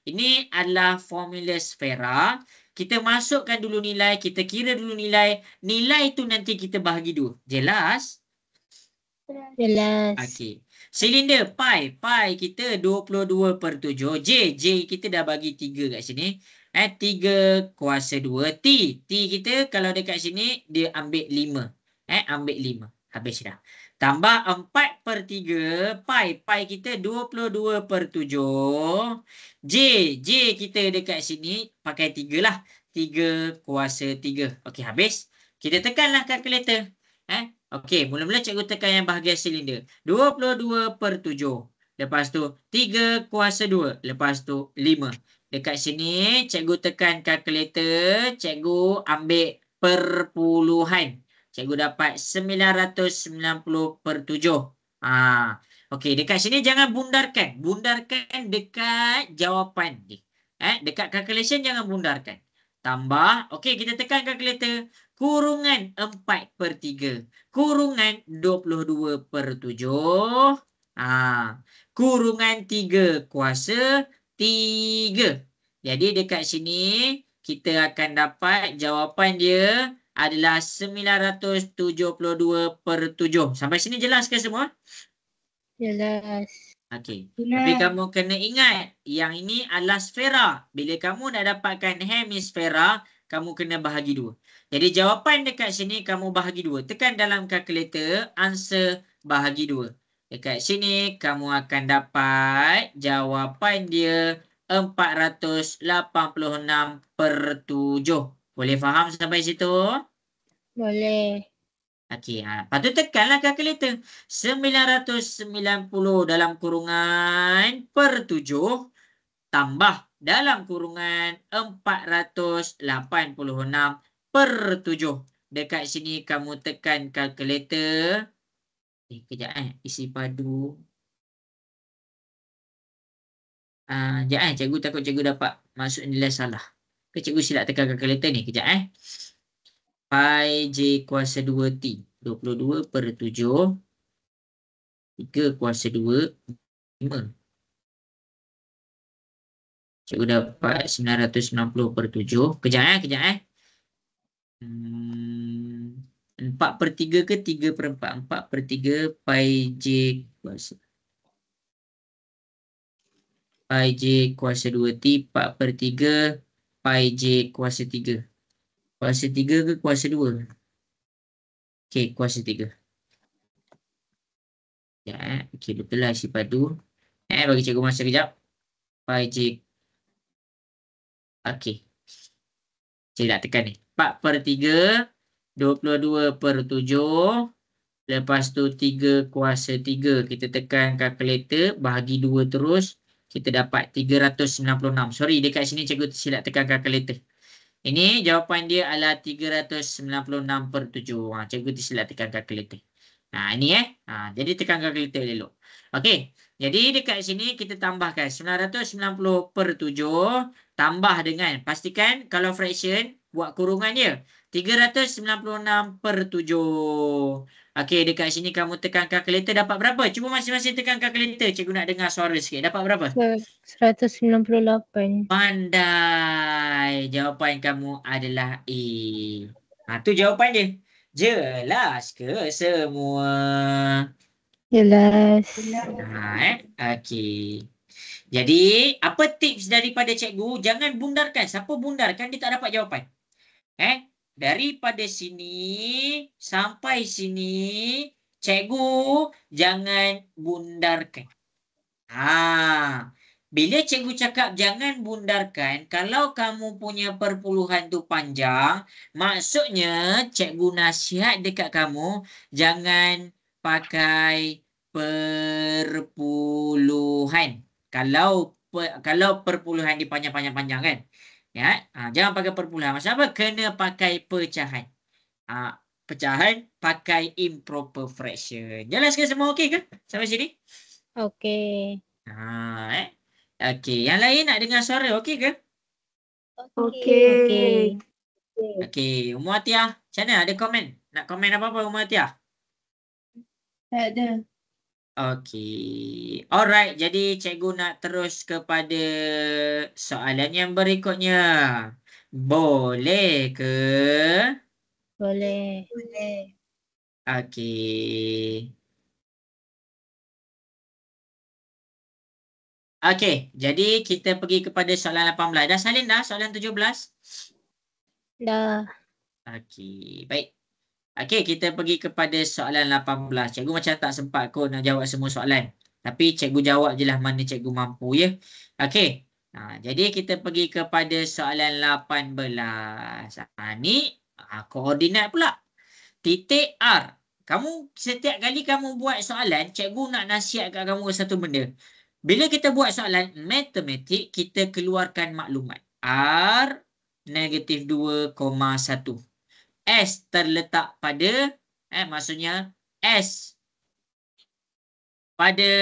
Ini adalah formula sfera. Kita masukkan dulu nilai, kita kira dulu nilai. Nilai itu nanti kita bahagi 2. Jelas? Jelas. Okey. Silinder pi. Pi kita 22/7. J kita dah bagi 3 kat sini. 3 kuasa 2. T kita kalau dekat sini dia ambil 5. Ambil 5. Habis dah. Tambah 4/3. Pi kita 22/7. J kita dekat sini pakai 3 lah. 3 kuasa 3. Okey, habis. Kita tekanlah kalkulator. Okey, mula-mula cikgu tekan yang bahagian silinder. 22/7. Lepas tu 3 kuasa 2. Lepas tu 5. Dekat sini cikgu tekan kalkulator. Cikgu ambil perpuluhan. Cikgu dapat 990/7. Okey, dekat sini jangan bundarkan. Bundarkan dekat jawapan dia. Dekat calculation jangan bundarkan. Tambah. Okey, kita tekan kalkulator. Kurungan 4/3. Kurungan 22/7. Kurungan 3 kuasa 3. Jadi dekat sini kita akan dapat jawapan dia adalah 972/7. Sampai sini jelas ke semua? Jelas. Okey. Tapi kamu kena ingat yang ini adalah sfera. Bila kamu nak dapatkan hemisfera, kamu kena bahagi 2. Jadi jawapan dekat sini kamu bahagi 2. Tekan dalam kalkulator, answer bahagi 2. Dekat sini kamu akan dapat jawapan dia 486/7. Boleh faham sampai situ? Boleh. Okey, lepas tu tekanlah kalkulator. 990 dalam kurungan per 7 tambah dalam kurungan 486/7. Dekat sini kamu tekan kalkulator. Kejap isi padu. Cikgu takut cikgu dapat masuk nilai salah. Cikgu silap tekan kalkulator ni. Kejap Pi J kuasa 2T. 22/7. 3 kuasa 2. 5. Cikgu dapat 990/7. Kejap 4/3 ke 3/4? 4/3 pi J kuasa. Pi J kuasa 2T. 4/3 pi J kuasa 3. Kuasa 3 ke kuasa 2? Okey, kuasa 3. Ya, okey, betul lah isi padu. Bagi cikgu masa kejap. Pi J. Okey. Saya nak tekan ni. 4/3, 22/7. Lepas tu 3 kuasa 3. Kita tekan kalkulator, bahagi 2 terus. Kita dapat 396. Sorry, dekat sini cikgu silap tekan kalkulator. Ini jawapan dia adalah 396/7. Cikgu tersilap tekan kalkulator. Ini jadi tekan kalkulator dulu. Okey. Jadi dekat sini kita tambahkan 990/7 tambah dengan, pastikan kalau fraction buat kurungan dia. 396/7. Okey, dekat sini kamu tekan kalkulator dapat berapa? Cuba masing-masing tekan kalkulator. Cikgu nak dengar suara sikit. Dapat berapa? 198. Pandai. Jawapan kamu adalah A. Tu jawapan dia. Jelas ke semua? Jelas. Okey. Jadi, apa tips daripada cikgu? Jangan bundarkan. Siapa bundarkan, dia tak dapat jawapan. Daripada sini sampai sini, cikgu jangan bundarkan. Bila cikgu cakap jangan bundarkan, kalau kamu punya perpuluhan tu panjang, maksudnya cikgu nasihat dekat kamu, jangan pakai perpuluhan. Kalau perpuluhan dia panjang-panjang kan. Ya, jangan pakai perpuluhan. Maksud apa? Kena pakai pecahan. Pecahan pakai improper fraction. Jelas ke semua okey ke? Sampai sini? Okey. Okey, yang lain nak dengar suara okey ke? Okey. Okey, Ummu Atiyah, macam mana? Ada komen? Nak komen apa-apa Ummu Atiyah? Tak ada. Okey. Alright, jadi cikgu nak terus kepada soalan yang berikutnya. Boleh ke? Boleh. Okey. Okey, jadi kita pergi kepada soalan 18. Dah salin dah soalan 17? Dah. Okey, baik. Okey, kita pergi kepada soalan 18. Cikgu macam tak sempat kot nak jawab semua soalan. Tapi cikgu jawab je lah mana cikgu mampu ya. Okey. Jadi kita pergi kepada soalan 18. Ni koordinat pula. Titik R. Kamu setiap kali kamu buat soalan, cikgu nak nasihat kat kamu satu benda. Bila kita buat soalan matematik, kita keluarkan maklumat. R negatif 2,1. S terletak pada, maksudnya S pada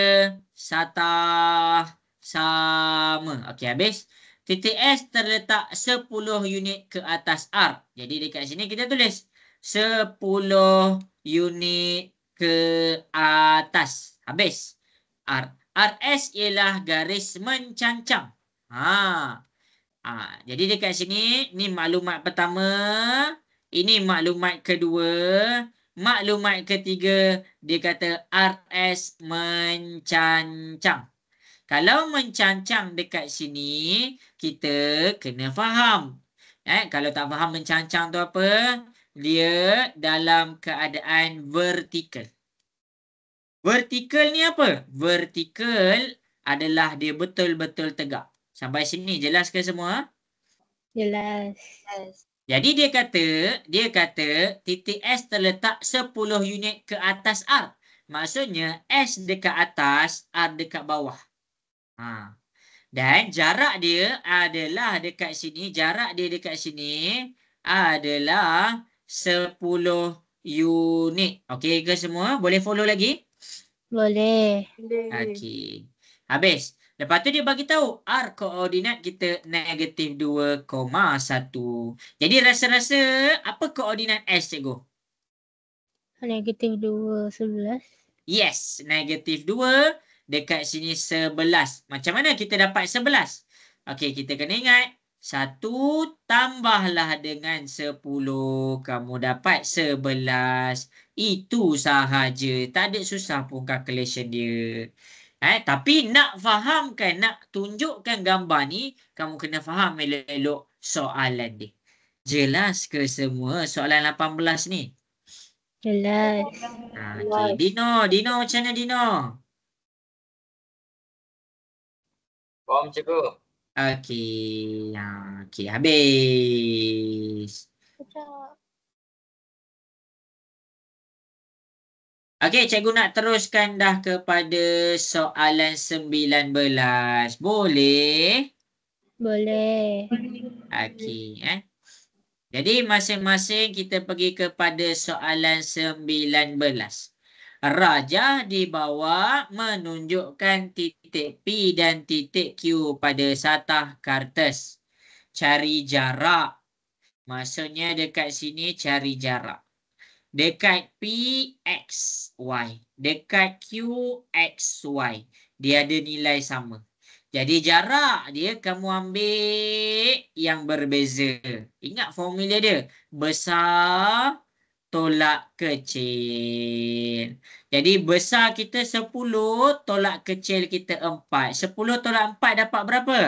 satah sama. Okey, habis. Titik S terletak 10 unit ke atas R. Jadi dekat sini kita tulis 10 unit ke atas. Habis. R. RS ialah garis mencancang. Jadi dekat sini, ni maklumat pertama. Ini maklumat kedua. Maklumat ketiga, dia kata RS mencancang. Kalau mencancang dekat sini, kita kena faham. Kalau tak faham mencancang tu apa? Dia dalam keadaan vertikal. Vertikal ni apa? Vertikal adalah dia betul-betul tegak. Sampai sini jelas ke semua? Jelas. Jadi dia kata titik S terletak 10 unit ke atas R. Maksudnya S dekat atas, R dekat bawah. Dan jarak dia adalah dekat sini, adalah 10 unit. Okey ke semua? Boleh follow lagi? Boleh. Okey. Habis. Lepas tu dia bagi tahu R koordinat kita negatif 2,1. Jadi rasa-rasa apa koordinat S cikgu? Negatif 2, 11. Yes, negatif 2 dekat sini 11. Macam mana kita dapat 11? Okey, kita kena ingat 1 tambahlah dengan 10. Kamu dapat 11. Itu sahaja. Tak ada susah pun calculation dia. Tapi nak fahamkan, nak tunjukkan gambar ni, kamu kena faham elok-elok soalan dia. Jelas ke semua soalan 18 ni? Jelas. Okey, Dino macam mana Dino? Faham cikgu? Okey. Okey, habis. Okey, cikgu nak teruskan dah kepada soalan 19. Boleh? Boleh. Okey, Jadi masing-masing kita pergi kepada soalan 19. Rajah di bawah menunjukkan titik P dan titik Q pada satah kertas. Cari jarak. Maksudnya dekat sini cari jarak. Dekat P, X, Y. Dekat Q, X, Y. Dia ada nilai sama. Jadi jarak dia kamu ambil yang berbeza. Ingat formula dia. Besar tolak kecil. Jadi besar kita 10, tolak kecil kita 4. 10 tolak 4 dapat berapa?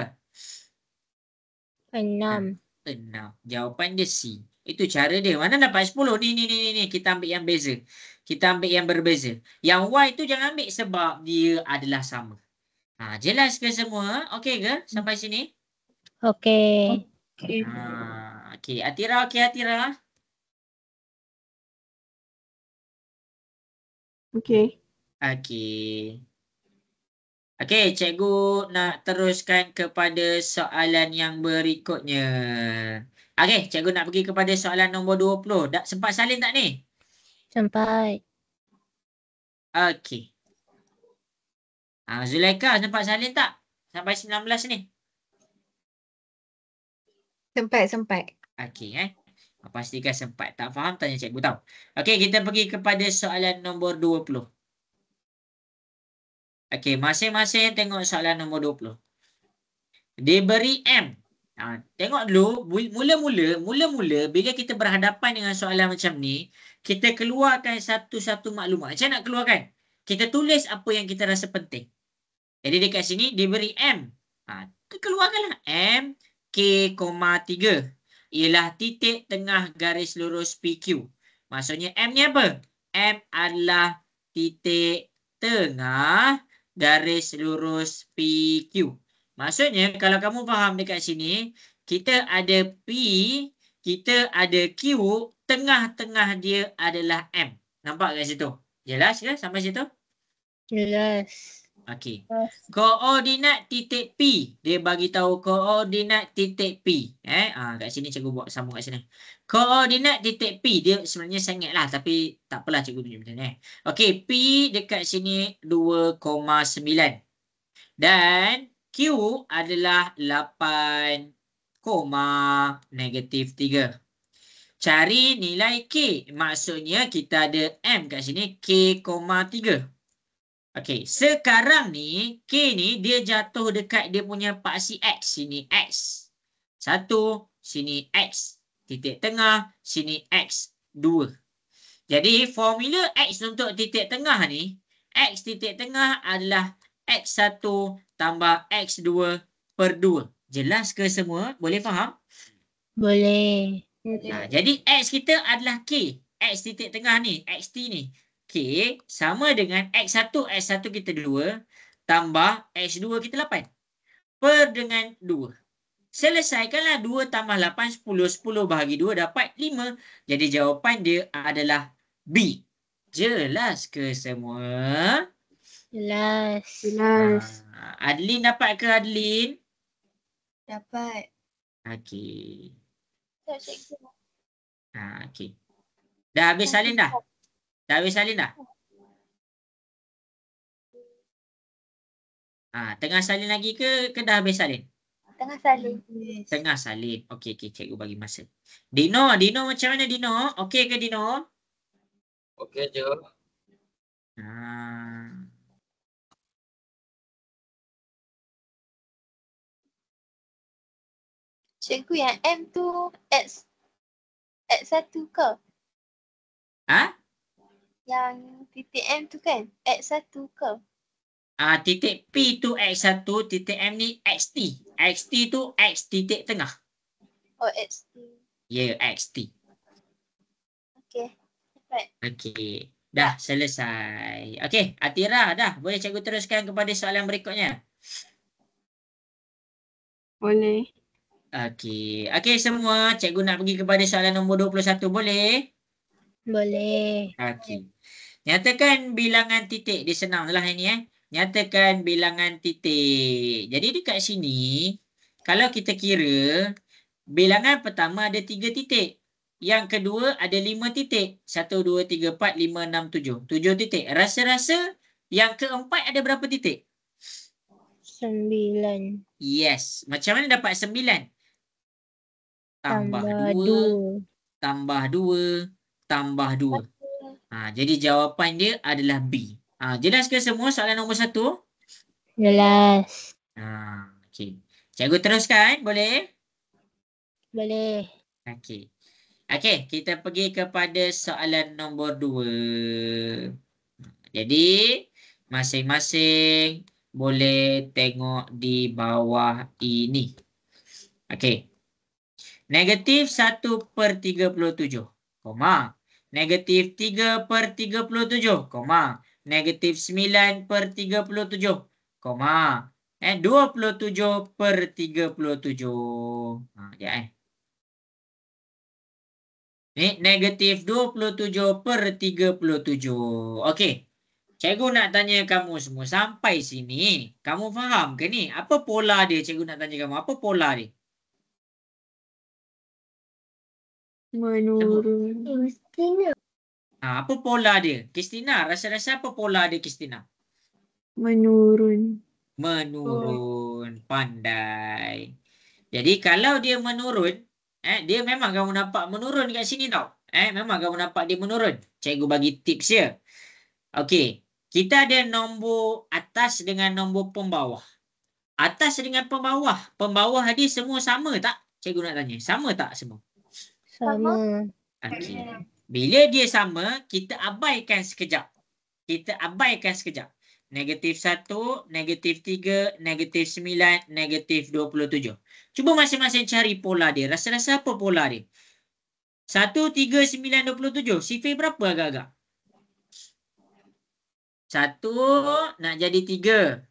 6. 6. Jawapan dia C. Itu cara dia. Mana dapat 10? Ni. Kita ambil yang beza. Kita ambil yang berbeza. Yang Y tu jangan ambil sebab dia adalah sama. Jelas ke semua? Okey ke sampai sini? Okey. Okey. Atira, Atira? Okey. Okey. Okey, cikgu nak teruskan kepada soalan yang berikutnya. Okey, cikgu nak pergi kepada soalan nombor 20. Dah sempat salin tak ni? Sampai. Okey. Zulaikha sempat salin tak? Sampai 19 ni? Sempat. Okey. Pastikan sempat. Tak faham, tanya cikgu tahu. Okey, kita pergi kepada soalan nombor 20. Okey, masing-masing tengok soalan nombor 20. Diberi M. Tengok dulu, mula-mula bila kita berhadapan dengan soalan macam ni, kita keluarkan satu-satu maklumat. Macam nak keluarkan? Kita tulis apa yang kita rasa penting. Jadi dekat sini diberi M. Keluarkanlah. M K,3 ialah titik tengah garis lurus PQ. Maksudnya M ni apa? M adalah titik tengah garis lurus PQ. Maksudnya kalau kamu faham dekat sini, kita ada P, kita ada Q, tengah-tengah dia adalah M. Nampak kat situ? Jelas ke sampai situ? Jelas. Okey. Koordinat titik P. Dia bagi tahu koordinat titik P. Kat sini cikgu buat sambung kat sini. Koordinat titik P. Dia sebenarnya sangat lah. Tapi tak apalah cikgu tunjuk macam ni. Okey. P dekat sini 2,9. Dan Q adalah 8, -3. Cari nilai K. Maksudnya kita ada M kat sini. K,3. Okey, sekarang ni K ni dia jatuh dekat dia punya paksi X. Sini X 1, sini X titik tengah, sini X 2. Jadi formula X untuk titik tengah ni, X titik tengah adalah X1 tambah X2 per 2. Jelas ke semua? Boleh faham? Boleh. Jadi X kita adalah K. X titik tengah ni, XT ni. K sama dengan X1 kita 2 tambah X2 kita 8 per dengan 2. Selesaikanlah 2 tambah 8, 10. 10 bahagi 2 dapat 5. Jadi jawapan dia adalah B. Jelas ke semua? Jelas. Adeline dapat ke Adeline? Dapat. Okey. Tak, cikgu. Okey. Dah habis salin dah? Dah habis salin dah? Tengah salin lagi ke dah habis salin? Tengah salin. Tengah salin. Okey, cikgu bagi masa. Dino macam mana Dino? Okey ke Dino? Okey je. Cikgu yang M tu X1 ke? Yang titik M tu kan? X1 ke? Titik P tu X1, titik M ni XT. XT tu X titik tengah. Oh, XT. Ya, XT. Okey. Dapat. Okey. Dah selesai. Okey, Atira dah. Boleh cikgu teruskan kepada soalan berikutnya? Boleh. Okey. Okey semua, cikgu nak pergi kepada soalan nombor 21. Boleh? Boleh. Okey. Nyatakan bilangan titik. Dia senang lah ini. Nyatakan bilangan titik. Jadi dekat sini, kalau kita kira, bilangan pertama ada 3 titik. Yang kedua ada 5 titik. 1, 2, 3, 4, 5, 6, 7. 7 titik. Rasa-rasa yang keempat ada berapa titik? 9. Yes. Macam mana dapat 9? Tambah 2. Tambah 2. Tambah 2. Jadi jawapan dia adalah B. Jelas ke semua soalan nombor 1? Jelas. Okey. Cikgu teruskan, boleh? Boleh. Okey. Okey, kita pergi kepada soalan nombor 2. Jadi, masing-masing boleh tengok di bawah ini. Okey. Negatif 1/37, negatif 3/37, negatif 9/37, 27/37. Ni negatif 27/37. Okey. Cikgu nak tanya kamu semua sampai sini. Kamu faham ke ni? Apa pola dia? Cikgu nak tanya kamu. Apa pola dia? Menurun. Apa pola dia? Kristina, rasa-rasa apa pola dia Kristina? Menurun. Menurun. Pandai. Jadi kalau dia menurun, dia memang kamu nampak menurun kat sini tau. Memang kamu nampak dia menurun. Cikgu bagi tips dia. Okey. Kita ada nombor atas dengan nombor pembawah. Atas dengan pembawah. Pembawah dia semua sama tak? Cikgu nak tanya. Sama tak semua? Sama. Okey. Bila dia sama, kita abaikan sekejap. Negatif 1, negatif 3, negatif 9, negatif 27. Cuba masing-masing cari pola dia. Rasa-rasa apa pola dia? 1, 3, 9, 27. Sifir berapa agak-agak? 1 nak jadi 3.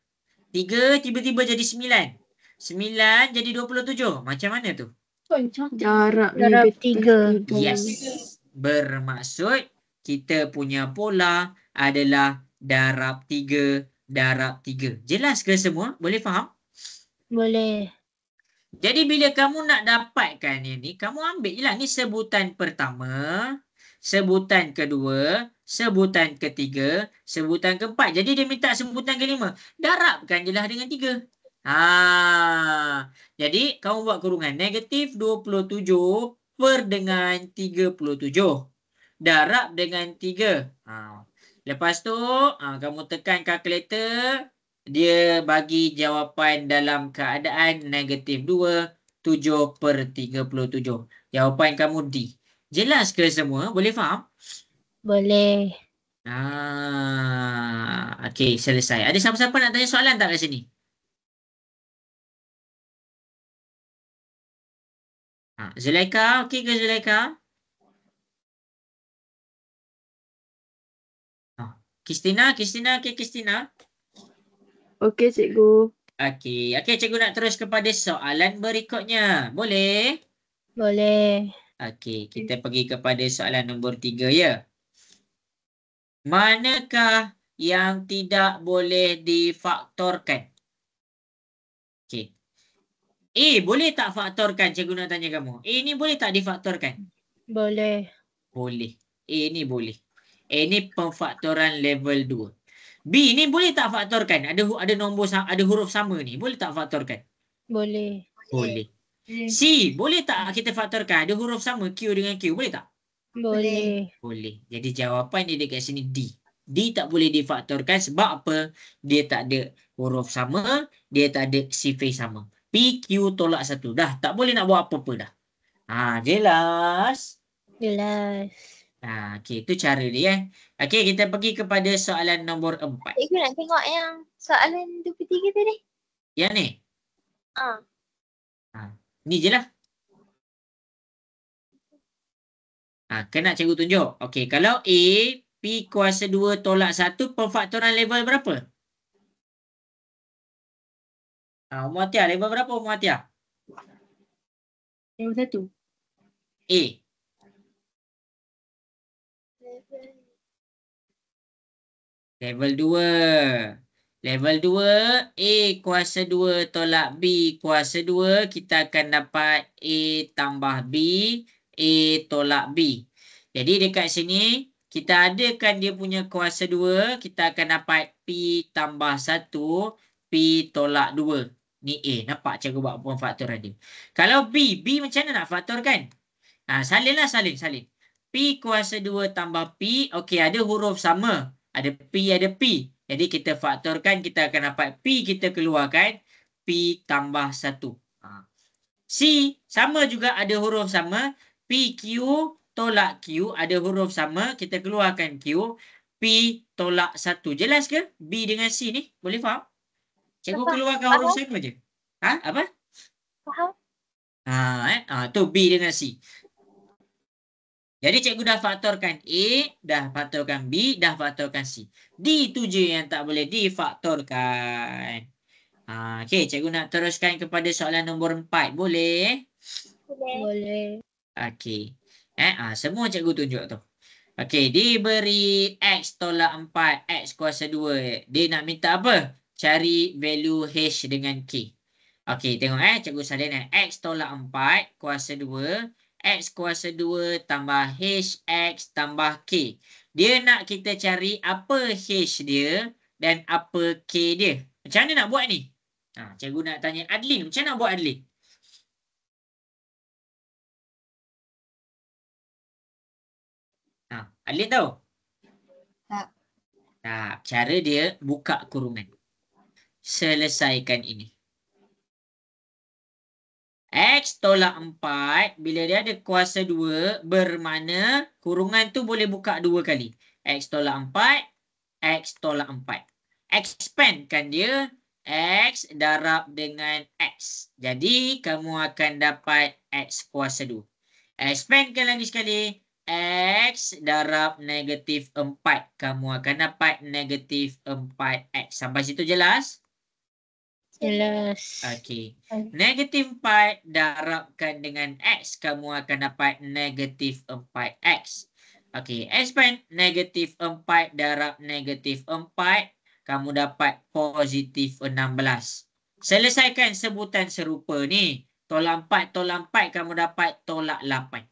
3 tiba-tiba jadi 9. 9 jadi 27. Macam mana tu? Jarak Darab negatif 3. Yes. Bermaksud kita punya pola adalah darab 3, darab 3. Jelas ke semua? Boleh faham? Boleh. Jadi bila kamu nak dapatkan ini, kamu ambil je lah. Ni sebutan pertama, sebutan kedua, sebutan ketiga, sebutan keempat. Jadi dia minta sebutan kelima. Darabkan je lah dengan 3. Jadi kamu buat kurungan. Negatif 27 per dengan 37. Darab dengan 3. Lepas tu, kamu tekan kalkulator. Dia bagi jawapan dalam keadaan negatif 2, 7 per 37. Jawapan kamu D. Jelas ke semua? Boleh faham? Boleh. Okey, selesai. Ada siapa-siapa nak tanya soalan tak kat sini? Zulaika, okey ke Zulaika? Kristina, okey Kristina? Okey, cikgu. Okey, cikgu nak terus kepada soalan berikutnya. Boleh? Boleh. Okey, kita pergi kepada soalan nombor 3 ya. Manakah yang tidak boleh difaktorkan? Okey. A boleh tak faktorkan? Cikgu nak tanya kamu. A ni boleh tak difaktorkan? Boleh. Boleh. A ni boleh. A ni pemfaktoran level 2. B ni boleh tak faktorkan? Ada nombor, ada huruf sama ni. Boleh tak faktorkan? Boleh. Boleh. C boleh tak kita faktorkan? Ada huruf sama Q dengan Q. Boleh tak? Boleh. Boleh. Jadi jawapan dia dekat sini D. D tak boleh difaktorkan sebab apa? Dia tak ada huruf sama, dia tak ada sifir sama. P, Q tolak 1. Dah, tak boleh nak buat apa-apa dah. Jelas? Jelas. Okey, itu cara dia. Okey, kita pergi kepada soalan nombor 4. Cikgu nak tengok yang soalan 23 tadi. Yang ni? Ni je lah. Kena cikgu tunjuk. Okey, kalau A, P kuasa 2 tolak 1, pemfaktoran level berapa? Umur Atia, level berapa Umur Atia? Yang satu. A. Level 2. Level 2, A kuasa 2 tolak B kuasa 2. Kita akan dapat A tambah B, A tolak B. Jadi dekat sini, kita adakan dia punya kuasa 2. Kita akan dapat P tambah 1, P tolak 2. Ni A. Nampak cikgu buat pemfaktoran dia. Kalau B macam mana nak faktorkan? Salinlah, salin. P kuasa 2 tambah P. Okey, ada huruf sama. Ada P, ada P. Jadi kita faktorkan, kita akan dapat P kita keluarkan. P tambah 1. C, sama juga ada huruf sama. P, Q tolak Q. Ada huruf sama. Kita keluarkan Q. P tolak 1. Jelas ke? B dengan C ni. Boleh faham? Cikgu keluarkan huruf sama je. Apa? Faham? Tu B dengan C. Jadi cikgu dah faktorkan A, dah faktorkan B, dah faktorkan C. D tu je yang tak boleh difaktorkan. Okey, cikgu nak teruskan kepada soalan nombor 4. Boleh? Boleh. Okey. Semua cikgu tunjuk tu. Okey, diberi X tolak 4, X kuasa 2. Dia nak minta apa? Cari value H dengan K. Okey, tengok cikgu salin X tolak 4 kuasa 2. X kuasa 2 tambah HX tambah K. Dia nak kita cari apa H dia dan apa K dia. Macam mana nak buat ni? Cikgu nak tanya Adlin. Macam mana nak buat Adlin? Adlin tahu? Tak. Tak. Cara dia buka kurungan. Selesaikan ini. X tolak 4. Bila dia ada kuasa 2, bermakna kurungan tu boleh buka 2 kali. X tolak 4. X tolak 4. Expand kan dia. X darab dengan X. Jadi, kamu akan dapat X kuasa 2. Expandkan lagi sekali. X darab negatif 4. Kamu akan dapat negatif 4X. Sampai situ jelas? Jelas. Okey. Negatif 4 darabkan dengan X. Kamu akan dapat negatif 4X. Okey. Expand negatif 4 darab negatif 4. Kamu dapat positif 16. Selesaikan sebutan serupa ni. Tolak 4, tolak 4. Kamu dapat tolak 8.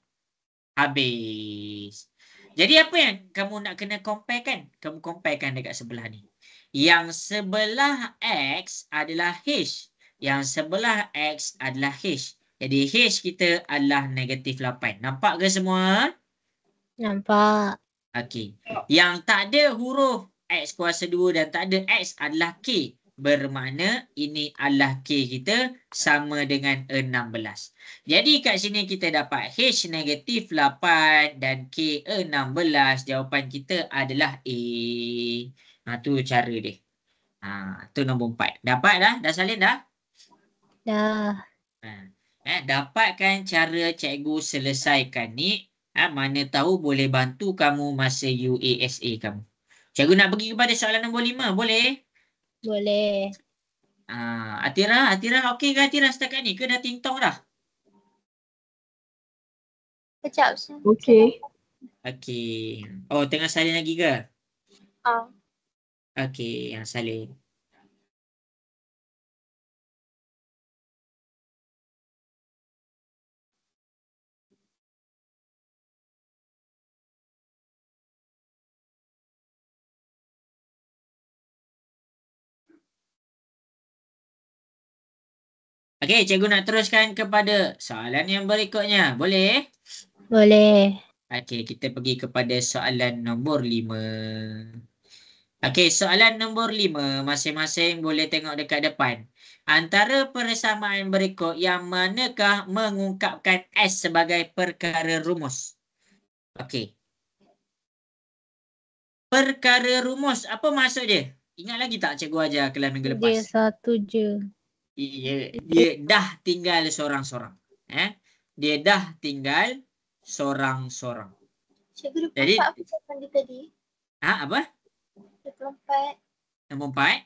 Habis. Jadi apa yang kamu nak kena compare kan? Kamu comparekan dekat sebelah ni. Yang sebelah X adalah H. Yang sebelah X adalah H. Jadi H kita adalah negatif 8. Nampak ke semua? Nampak. Okey. Yang tak ada huruf X kuasa 2 dan tak ada X adalah K. Bermakna ini adalah K kita sama dengan 16. Jadi kat sini kita dapat H negatif 8 dan K 16. Jawapan kita adalah A. Tu cara dia. Tu nombor 4. Dapat dah? Dah salin dah? Dah. Dapatkan cara cikgu selesaikan ni. Mana tahu boleh bantu kamu masa UASA kamu. Cikgu nak pergi kepada soalan nombor 5. Boleh? Boleh. Atira okey ke Atira setakat ni? Ke dah ting-tong dah? Kejap. Okey. Okey. Oh, tengah salin lagi ke? Okey, yang salin. Okey, cikgu nak teruskan kepada soalan yang berikutnya. Boleh? Boleh. Okey, kita pergi kepada soalan nombor 5. Okey, soalan nombor 5. Masing-masing boleh tengok dekat depan. Antara persamaan berikut yang manakah mengungkapkan S sebagai perkara rumus? Okey. Perkara rumus, apa maksud dia? Ingat lagi tak cikgu ajar kelas minggu lepas? Dia satu je. Dia dah tinggal sorang-sorang. Dia dah tinggal sorang-sorang. Cikgu 24 Jadi- apa jawapan dia tadi? Apa? 24 Nombor 4?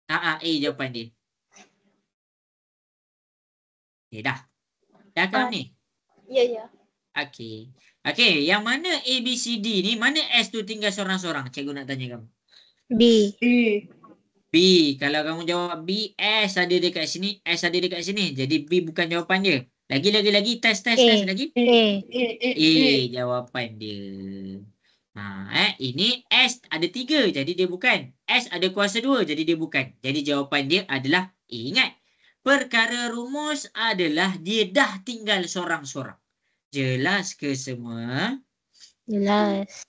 A. A jawapan dia. Okay, dah. Dah kamu ni? Ya. Okey. Okey, yang mana A, B, C, D ni, mana S tu tinggal sorang-sorang? Cikgu nak tanya kamu. B. B. Kalau kamu jawab B, S ada dekat sini, S ada dekat sini. Jadi B bukan jawapan dia. Lagi, test lagi. A jawapan dia. Ini S ada 3, jadi dia bukan. S ada kuasa 2, jadi dia bukan. Jadi jawapan dia adalah A. Ingat, perkara rumus adalah dia dah tinggal sorang-sorang. Jelas ke semua? Jelas.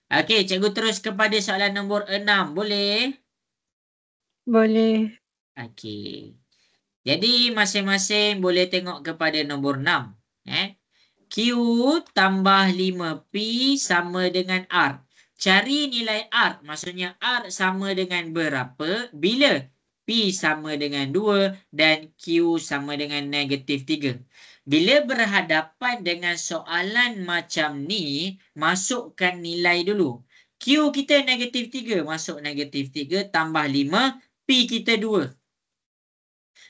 Okey, cikgu terus kepada soalan nombor 6. Boleh? Boleh. Okey. Jadi masing-masing boleh tengok kepada nombor 6. Q tambah 5P sama dengan R. Cari nilai R. Maksudnya R sama dengan berapa bila P sama dengan 2 dan Q sama dengan negatif 3. Bila berhadapan dengan soalan macam ni, masukkan nilai dulu. Q kita negatif 3. Masuk negatif 3 tambah 5. P kita 2.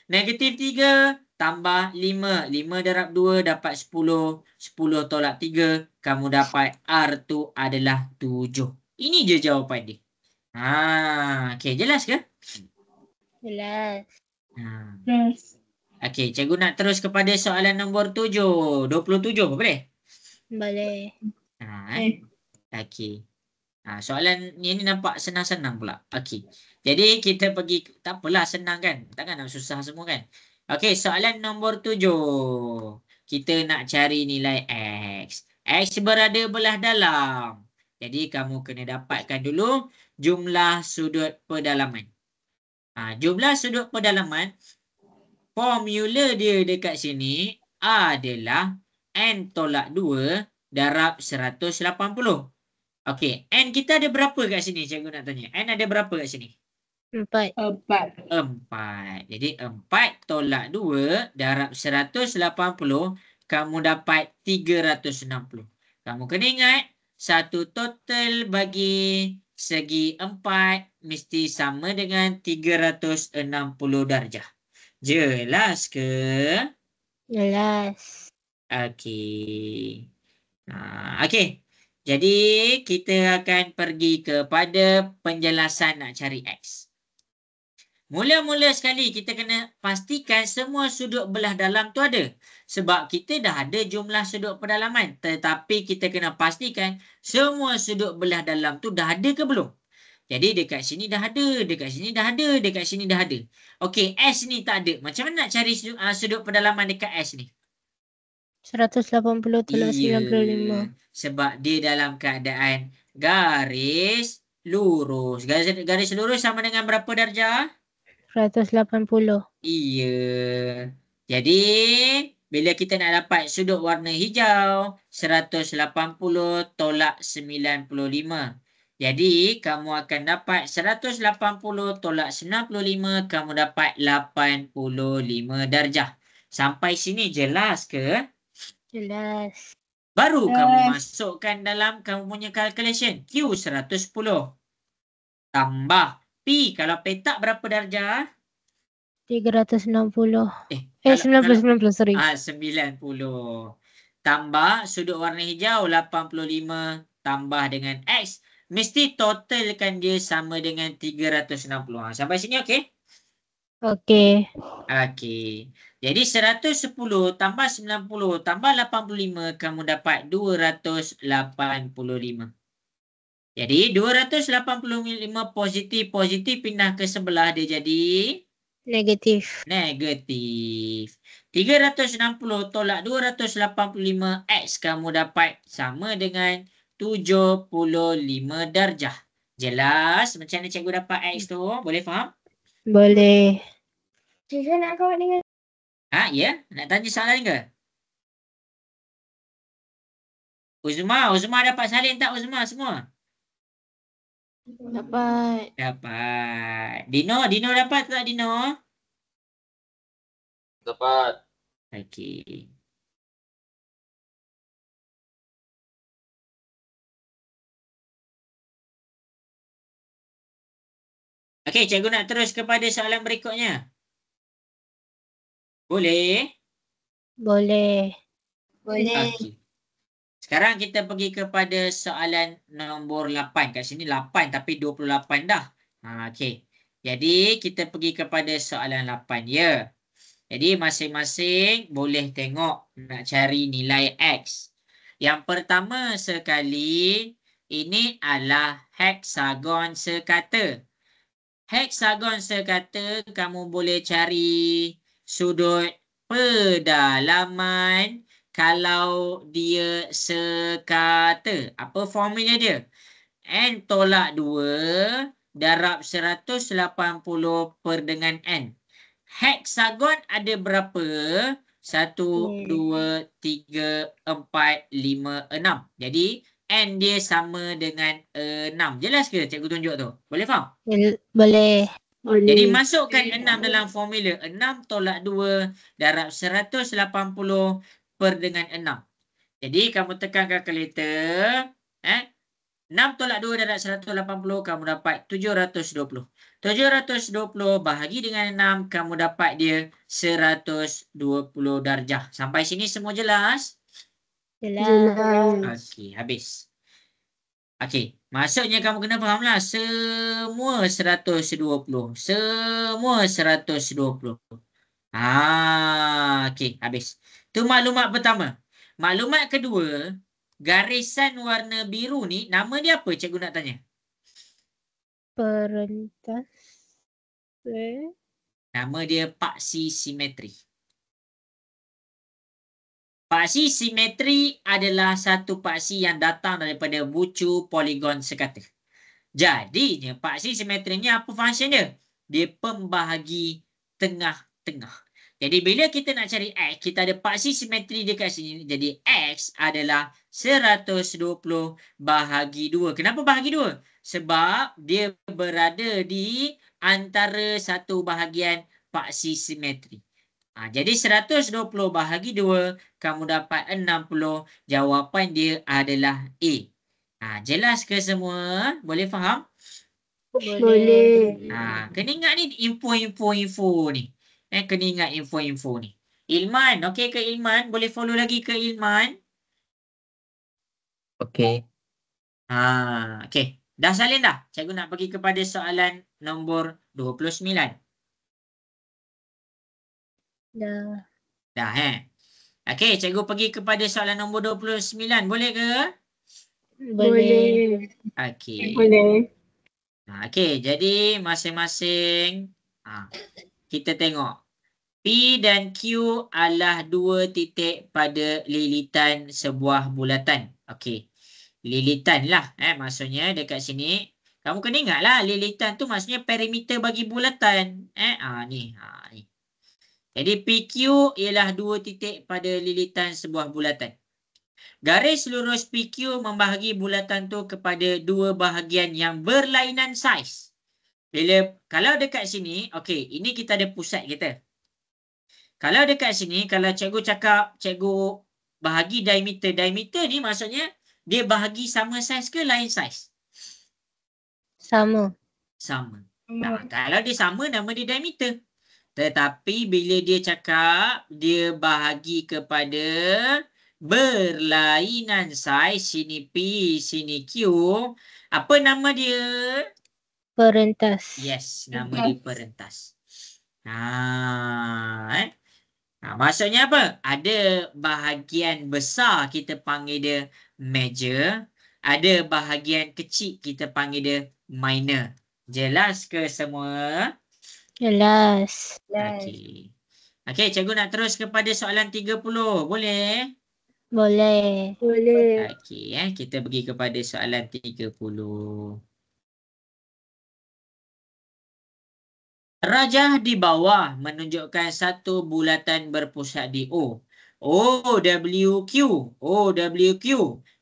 Negatif 3 tambah 5. 5 darab 2 dapat 10. 10 tolak 3. Kamu dapat R tu adalah 7. Ini je jawapan dia. Okey, jelas ke? Jelas. Okey, cikgu nak terus kepada soalan nombor 7. 27 boleh? Boleh. Okey. Soalan ni nampak senang-senang pula. Okey. Jadi kita pergi, tak apalah, senang kan? Takkan nak susah semua kan? Okey, soalan nombor 7. Kita nak cari nilai X. X berada belah dalam. Jadi kamu kena dapatkan dulu jumlah sudut pedalaman. Jumlah sudut pedalaman, formula dia dekat sini adalah N tolak 2 darab 180. Okey, N kita ada berapa kat sini? Cikgu nak tanya. N ada berapa kat sini? 4. 4. Jadi 4 tolak 2 darab 180, kamu dapat 360. Kamu kena ingat, satu total bagi segi 4 mesti sama dengan 360 darjah. Jelas ke? Jelas. Okey. Okey. Jadi kita akan pergi kepada penjelasan nak cari X. Mula-mula sekali kita kena pastikan semua sudut belah dalam tu ada. Sebab kita dah ada jumlah sudut pedalaman. Tetapi kita kena pastikan semua sudut belah dalam tu dah ada ke belum. Jadi dekat sini dah ada, dekat sini dah ada, dekat sini dah ada. Okey, S ni tak ada. Macam mana nak cari sudut pedalaman dekat S ni? 180 tolak 95. Sebab dia dalam keadaan garis lurus. Garis lurus sama dengan berapa darjah? 180. Iya. Jadi bila kita nak dapat sudut warna hijau, 180 tolak 95. Jadi kamu akan dapat 180 tolak 95, kamu dapat 85 darjah. Sampai sini jelas ke? Jelas. Baru kamu masukkan dalam kamu punya calculation. Q 110. Tambah P. Kalau petak berapa darjah? 360. 90, sorry. 90. Tambah sudut warna hijau 85 tambah dengan X. Mesti totalkan dia sama dengan 360. Sampai sini okey? Okey. Okey. Jadi 110 tambah 90 tambah 85, kamu dapat 285. Jadi 285 positif pindah ke sebelah dia jadi Negatif. 360 tolak 285 X kamu dapat sama dengan 75 darjah. Jelas macam mana cikgu dapat X tu? Boleh faham? Boleh. Cikgu nak kawan dengan Ya? Nak tanya soalan ke? Uzma dapat salin tak Uzma semua? Dapat. Dapat. Dino dapat tak Dino? Dapat. Okey. Okey, cikgu nak terus kepada soalan berikutnya. Boleh? Boleh. boleh. Okey. Sekarang kita pergi kepada soalan nombor 8. Kat sini 8 tapi 28 dah. Okey. Jadi kita pergi kepada soalan 8 ya. Jadi masing-masing boleh tengok nak cari nilai X. Yang pertama sekali ini adalah heksagon sekata. Heksagon sekata kamu boleh cari sudut pedalaman kalau dia sekata. Apa formula dia? N tolak 2 darab 180 per dengan N. Heksagon ada berapa? 1, 2, 3, 4, 5, 6. Jadi N dia sama dengan 6. Jelas ke cikgu tunjuk tu? Boleh faham? Boleh. Jadi masukkan 6 dalam formula. 6 tolak 2 darab 180 per dengan 6. Jadi kamu tekan kalkulator. 6 tolak 2 darab 180 kamu dapat 720. 720 bahagi dengan 6 kamu dapat dia 120 darjah. Sampai sini semua jelas? Jelas. Okey, habis. Okey, maksudnya kamu kena fahamlah semua 120. Semua 120. Okey, habis. Tu maklumat pertama. Maklumat kedua, garisan warna biru ni nama dia apa cikgu nak tanya? Perentas. Nama dia paksi simetri. Paksi simetri adalah satu paksi yang datang daripada bucu poligon sekata. Jadinya paksi simetri ni apa function dia? Dia pembahagi tengah-tengah. Jadi bila kita nak cari X, kita ada paksi simetri dekat sini. Jadi X adalah 120 bahagi 2. Kenapa bahagi 2? Sebab dia berada di antara satu bahagian paksi simetri. Jadi 120 bahagi 2, kamu dapat 60. Jawapan dia adalah A. Jelas ke semua? Boleh faham? Boleh. Kena ingat ni info ni. Kena ingat info ni. Ilman, okey ke Ilman? Boleh follow lagi ke Ilman? Okey. Okey. Dah salin dah? Cikgu nak pergi kepada soalan nombor 29. Dah. Dah, Okey, cikgu pergi kepada soalan nombor 29. Boleh ke? Boleh. Okey. Boleh. Okey, jadi masing-masing kita tengok. P dan Q adalah dua titik pada lilitan sebuah bulatan. Okey. Lilitan lah. Maksudnya dekat sini. Kamu kena ingat lah. Lilitan tu maksudnya perimeter bagi bulatan. Ni. Jadi PQ ialah dua titik pada lilitan sebuah bulatan. Garis lurus PQ membahagi bulatan tu kepada dua bahagian yang berlainan saiz. Kalau dekat sini, okey, ini kita ada pusat kita. Kalau dekat sini, kalau cikgu cakap, cikgu bahagi diameter. Diameter ni maksudnya dia bahagi sama saiz ke lain saiz? Sama. Sama. Kalau dia sama, nama dia diameter. Tetapi bila dia cakap dia bahagi kepada berlainan saiz, sini P, sini Q, apa nama dia? Perentas. Yes, nama dia perentas. Maksudnya apa? Ada bahagian besar kita panggil dia major, ada bahagian kecil kita panggil dia minor. Jelas ke semua? Jelas. Okey. Okey, cikgu nak terus kepada soalan 30. Boleh? Boleh. Boleh. Okey, kita pergi kepada soalan 30. Rajah di bawah menunjukkan satu bulatan berpusat di O. OWQ, OWQ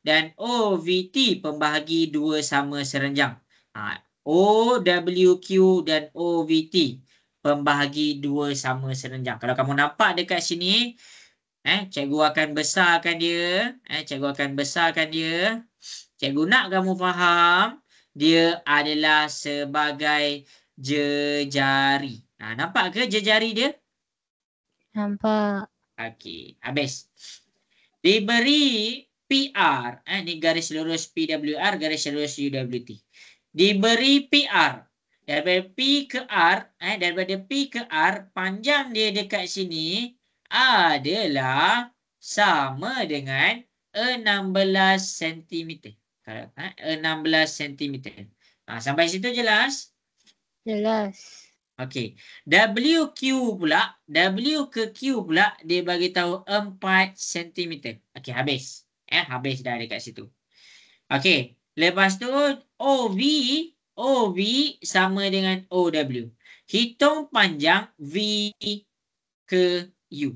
dan OVT pembahagi dua sama serenjang. OWQ dan OVT pembahagi dua sama serenjang. Kalau kamu nampak dekat sini, cikgu akan besarkan dia. Cikgu akan besarkan dia. Cikgu nak kamu faham, dia adalah sebagai jejari. Nampak ke jejari dia? Nampak. Okey, habis. Diberi PR, ni garis lurus PWR, garis lurus UWT. Diberi PR daripada P ke R, daripada P ke R, panjang dia dekat sini adalah sama dengan 16 cm. 16 cm. Sampai situ jelas? Jelas. Okey. WQ pula, W ke Q pula dia bagi tahu 4 cm. Okey, habis. Habis dah dekat situ. Okey. Lepas tu OV sama dengan OW. Hitung panjang V ke U.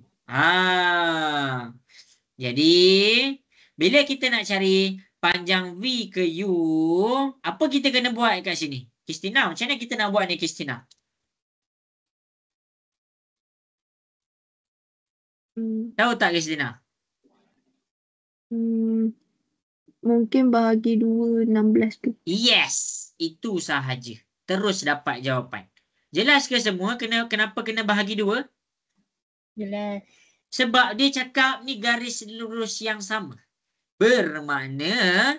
Jadi bila kita nak cari panjang V ke U, apa kita kena buat kat sini? Kristina, macam mana kita nak buat ni Kristina? Tahu tak Kristina? Mungkin bahagi 2, 16 tu. Yes, itu sahaja. Terus dapat jawapan. Jelas ke semua kenapa kena bahagi 2? Jelas. Sebab dia cakap ni garis lurus yang sama. Bermakna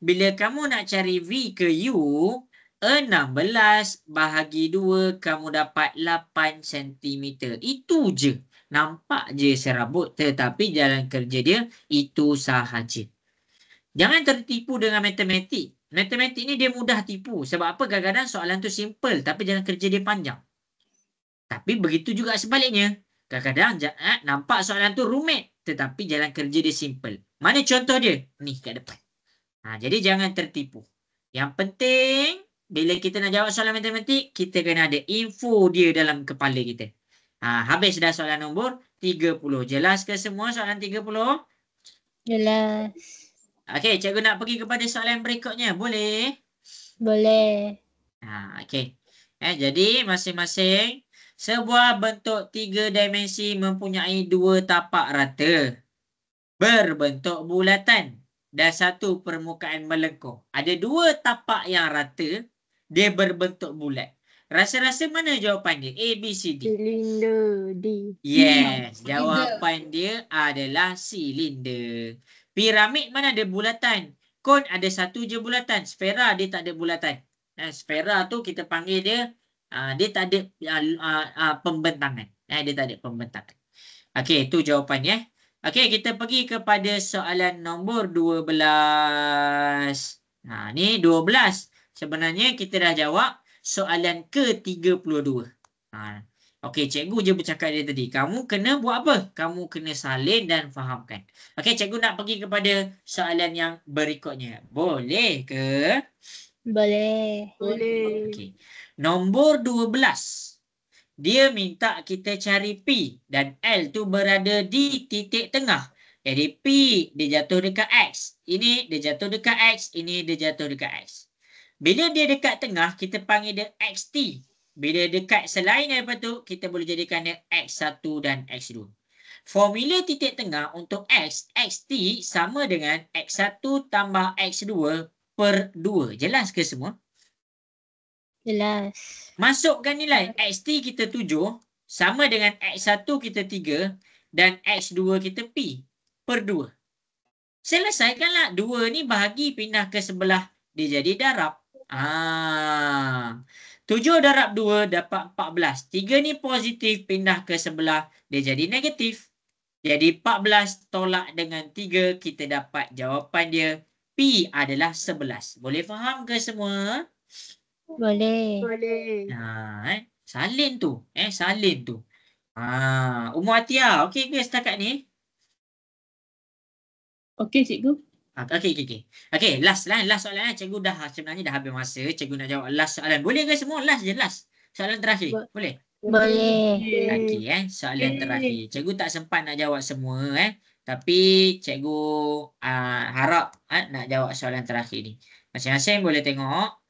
bila kamu nak cari V ke U, 16 bahagi 2 kamu dapat 8 cm. Itu je. Nampak je serabut, tetapi jalan kerja dia itu sahaja. Jangan tertipu dengan matematik. Matematik ni dia mudah tipu. Sebab apa? Kadang-kadang soalan tu simple tapi jalan kerja dia panjang. Tapi begitu juga sebaliknya. Kadang-kadang nampak soalan tu rumit tetapi jalan kerja dia simple. Mana contoh dia? Ni kat depan. Jadi jangan tertipu. Yang penting bila kita nak jawab soalan matematik, kita kena ada info dia dalam kepala kita. Habis dah soalan nombor 30. Jelas ke semua soalan 30? Jelas. Okey, cikgu nak pergi kepada soalan berikutnya. Boleh? Boleh. Okey. Jadi masing-masing sebuah bentuk 3 dimensi mempunyai 2 tapak rata berbentuk bulatan dan 1 permukaan melengkung. Ada 2 tapak yang rata, dia berbentuk bulat. Rasa-rasa mana jawapan dia? A, B, C, D. Silinder D. Yes, jawapan dia adalah silinder. Piramid mana ada bulatan? Kon ada 1 je bulatan. Sfera dia tak ada bulatan. Sfera tu kita panggil dia dia tak ada pembentangan. Dia tak ada pembentangan. Okey, itu jawapannya. Okey, kita pergi kepada soalan nombor 12. Ni 12. Sebenarnya kita dah jawab soalan ke-32. Okey, cikgu je bercakap dia tadi. Kamu kena buat apa? Kamu kena salin dan fahamkan. Okey, cikgu nak pergi kepada soalan yang berikutnya. Boleh ke? Boleh. Boleh. Okey. Nombor 12. Dia minta kita cari P dan L tu berada di titik tengah. Jadi P dia jatuh dekat X. Ini dia jatuh dekat X. Ini dia jatuh dekat X. Bila dia dekat tengah, kita panggil dia XT. Bila dekat selain daripada tu, kita boleh jadikan dia X1 dan X2. Formula titik tengah untuk X, XT sama dengan X1 tambah X2 per 2. Jelas ke semua? Jelas. Masukkan nilai XT kita 7 sama dengan X1 kita 3 dan X2 kita P per 2. Selesaikanlah. 2 ni bahagi pindah ke sebelah. Dia jadi darab. 7 darab 2 dapat 14. 3 ni positif pindah ke sebelah. Dia jadi negatif. Jadi 14 tolak dengan 3 kita dapat jawapan dia. P adalah 11. Boleh faham ke semua? Boleh. Boleh. Salin tu. Salin tu. Ummu Atia, okey ke setakat ni? Okey, cikgu. Okey, last soalan. Cikgu sebenarnya dah habis masa. Cikgu nak jawab last soalan. Boleh ke semua? Last je, last. Soalan terakhir. Boleh? Boleh. Okey, soalan terakhir. Cikgu tak sempat nak jawab semua, tapi cikgu harap nak jawab soalan terakhir ni. Masing-masing boleh tengok.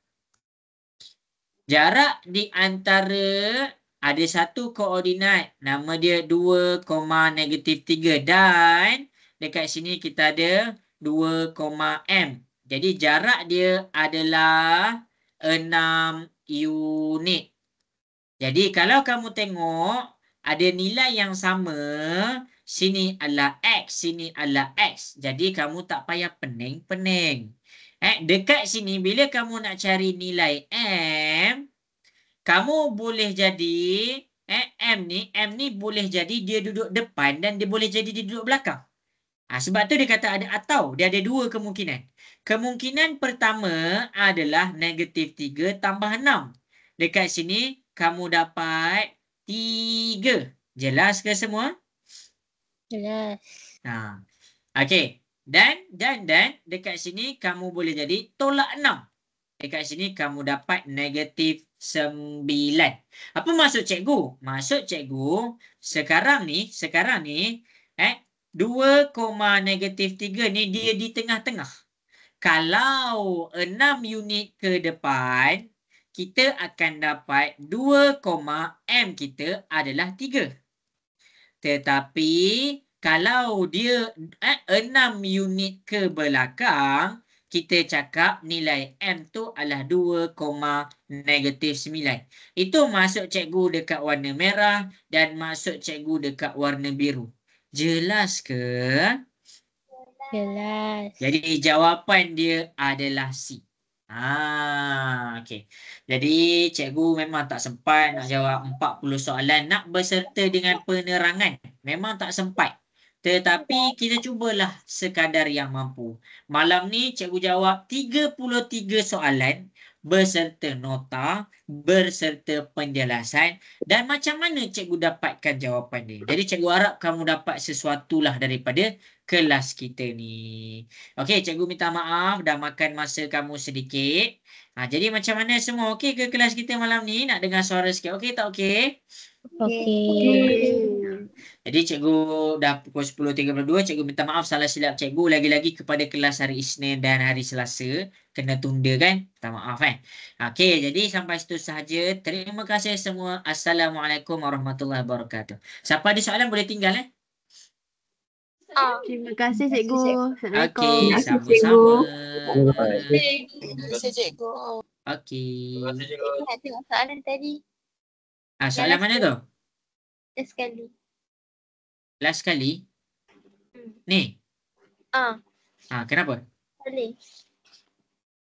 Jarak di antara ada satu koordinat. Nama dia 2, -3 dan dekat sini kita ada 2, M. Jadi jarak dia adalah 6 unit. Jadi kalau kamu tengok ada nilai yang sama, sini adalah X, sini adalah X. Jadi kamu tak payah pening-pening. Dekat sini bila kamu nak cari nilai M, kamu boleh jadi M ni boleh jadi dia duduk depan dan dia boleh jadi dia duduk belakang. Sebab tu dia kata ada atau. Dia ada 2 kemungkinan. Kemungkinan pertama adalah -3 tambah 6. Dekat sini kamu dapat 3. Jelas ke semua? Jelas. Okey. Dan dekat sini kamu boleh jadi tolak 6. Dekat sini kamu dapat -9. Apa maksud cikgu? Maksud cikgu sekarang ni 2, -3 ni dia di tengah-tengah. Kalau 6 unit ke depan, kita akan dapat 2, M kita adalah 3. Tetapi kalau dia 6 unit ke belakang, kita cakap nilai M tu adalah 2, -9. Itu maksud cikgu dekat warna merah dan maksud cikgu dekat warna biru. Jelas ke? Jelas. Jadi jawapan dia adalah C. Okey. Jadi cikgu memang tak sempat nak jawab 40 soalan nak berserta dengan penerangan. Memang tak sempat. Tetapi kita cubalah sekadar yang mampu. Malam ni cikgu jawab 33 soalan berserta nota, berserta penjelasan dan macam mana cikgu dapatkan jawapan dia. Jadi cikgu harap kamu dapat sesuatulah daripada kelas kita ni. Okey, cikgu minta maaf dah makan masa kamu sedikit. Jadi macam mana semua okey ke kelas kita malam ni? Nak dengar suara sikit. Okey tak okey? Okey. Jadi cikgu dah pukul 10.32, cikgu minta maaf salah silap cikgu lagi-lagi kepada kelas hari Isnin dan hari Selasa. Kena tunda kan? Minta maaf kan? Okey, jadi sampai situ sahaja. Terima kasih semua. Assalamualaikum warahmatullahi wabarakatuh. Siapa ada soalan boleh tinggal Terima kasih cikgu. Assalamualaikum. Okey, Terima kasih, sama-sama. Terima kasih. Terima kasih, cikgu. Okey. Terima kasih, cikgu. Nak tengok soalan tadi. Soalan mana tu? Last sekali. Last kali. Hmm. Ni. Kenapa? Boleh.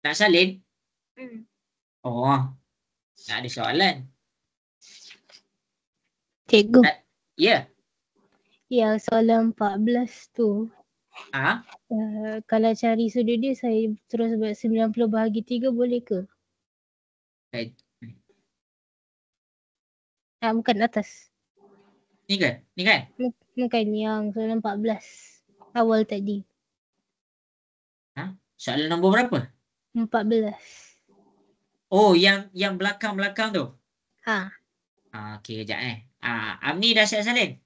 Nak salin? Hmm. Oh. Tak ada soalan. Cikgu, Ya. yang soalan 14 tu, kalau cari sudut dia saya terus buat 90 bahagi 3 boleh ke? Bukan atas. Ni ke? Ni kan? Bukan yang soalan 14 awal tadi. Soalan nombor berapa? 14. Oh, yang belakang-belakang tu. Ha. Okey, kejap Amni dah siap salin?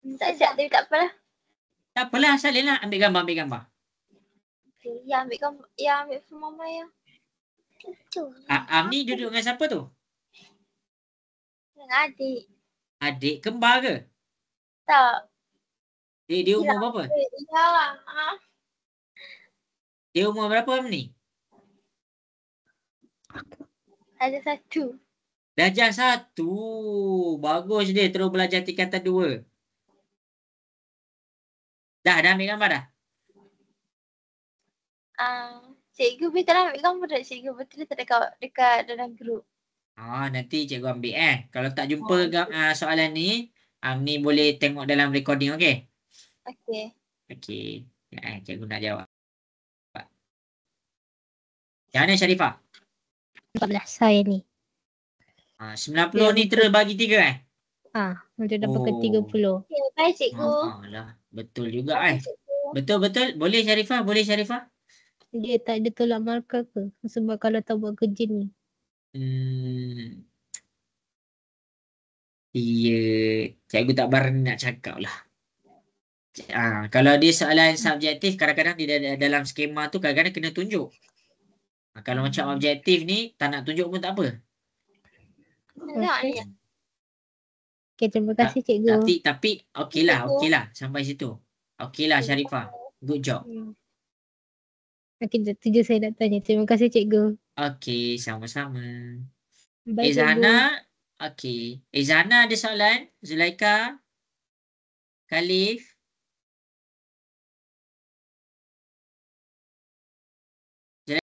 Tak siap tapi tak apalah. Tak apalah, salin lah. Ambil gambar. Okay. Ya ambil gambar. Ya ambil film mama ya. Amni duduk dengan siapa tu? Dengan adik. Adik kembar ke? Tak. Dia umur berapa? Ya. Dia umur berapa Amni? Ada satu. Darjah 1. Bagus dia terus belajar tingkatan 2. Dah ambil gambar dah? Cikgu betul lah ambil gambar tak cikgu? Betul tak dekat dalam grup. Nanti cikgu ambil Kalau tak jumpa soalan ni, Amni boleh tengok dalam recording, okey? Okey. Okey. Cikgu nak jawab. Yang mana Syarifah? 14 saya ni. 90 ni terus bagi 3 Untuk dapatkan 30. Okay, baik cikgu. Betul juga Betul. Boleh Syarifah? Dia tak ada tolak markah ke? Sebab kalau tak buat kerja ni. Ya, cikgu tak berani nak cakap lah. Kalau dia soalan subjektif, kadang-kadang di dalam skema tu kadang-kadang kena tunjuk. Kalau macam objektif ni, tak nak tunjuk pun tak apa. Okay, terima kasih cikgu. Tapi okeylah sampai situ. Okeylah Syarifah. Good job. Okay, tu saya nak tanya. Terima kasih cikgu. Okey, sama-sama. Baik, Izhana, okey. Izhana ada soalan? Zulaika? Khalif?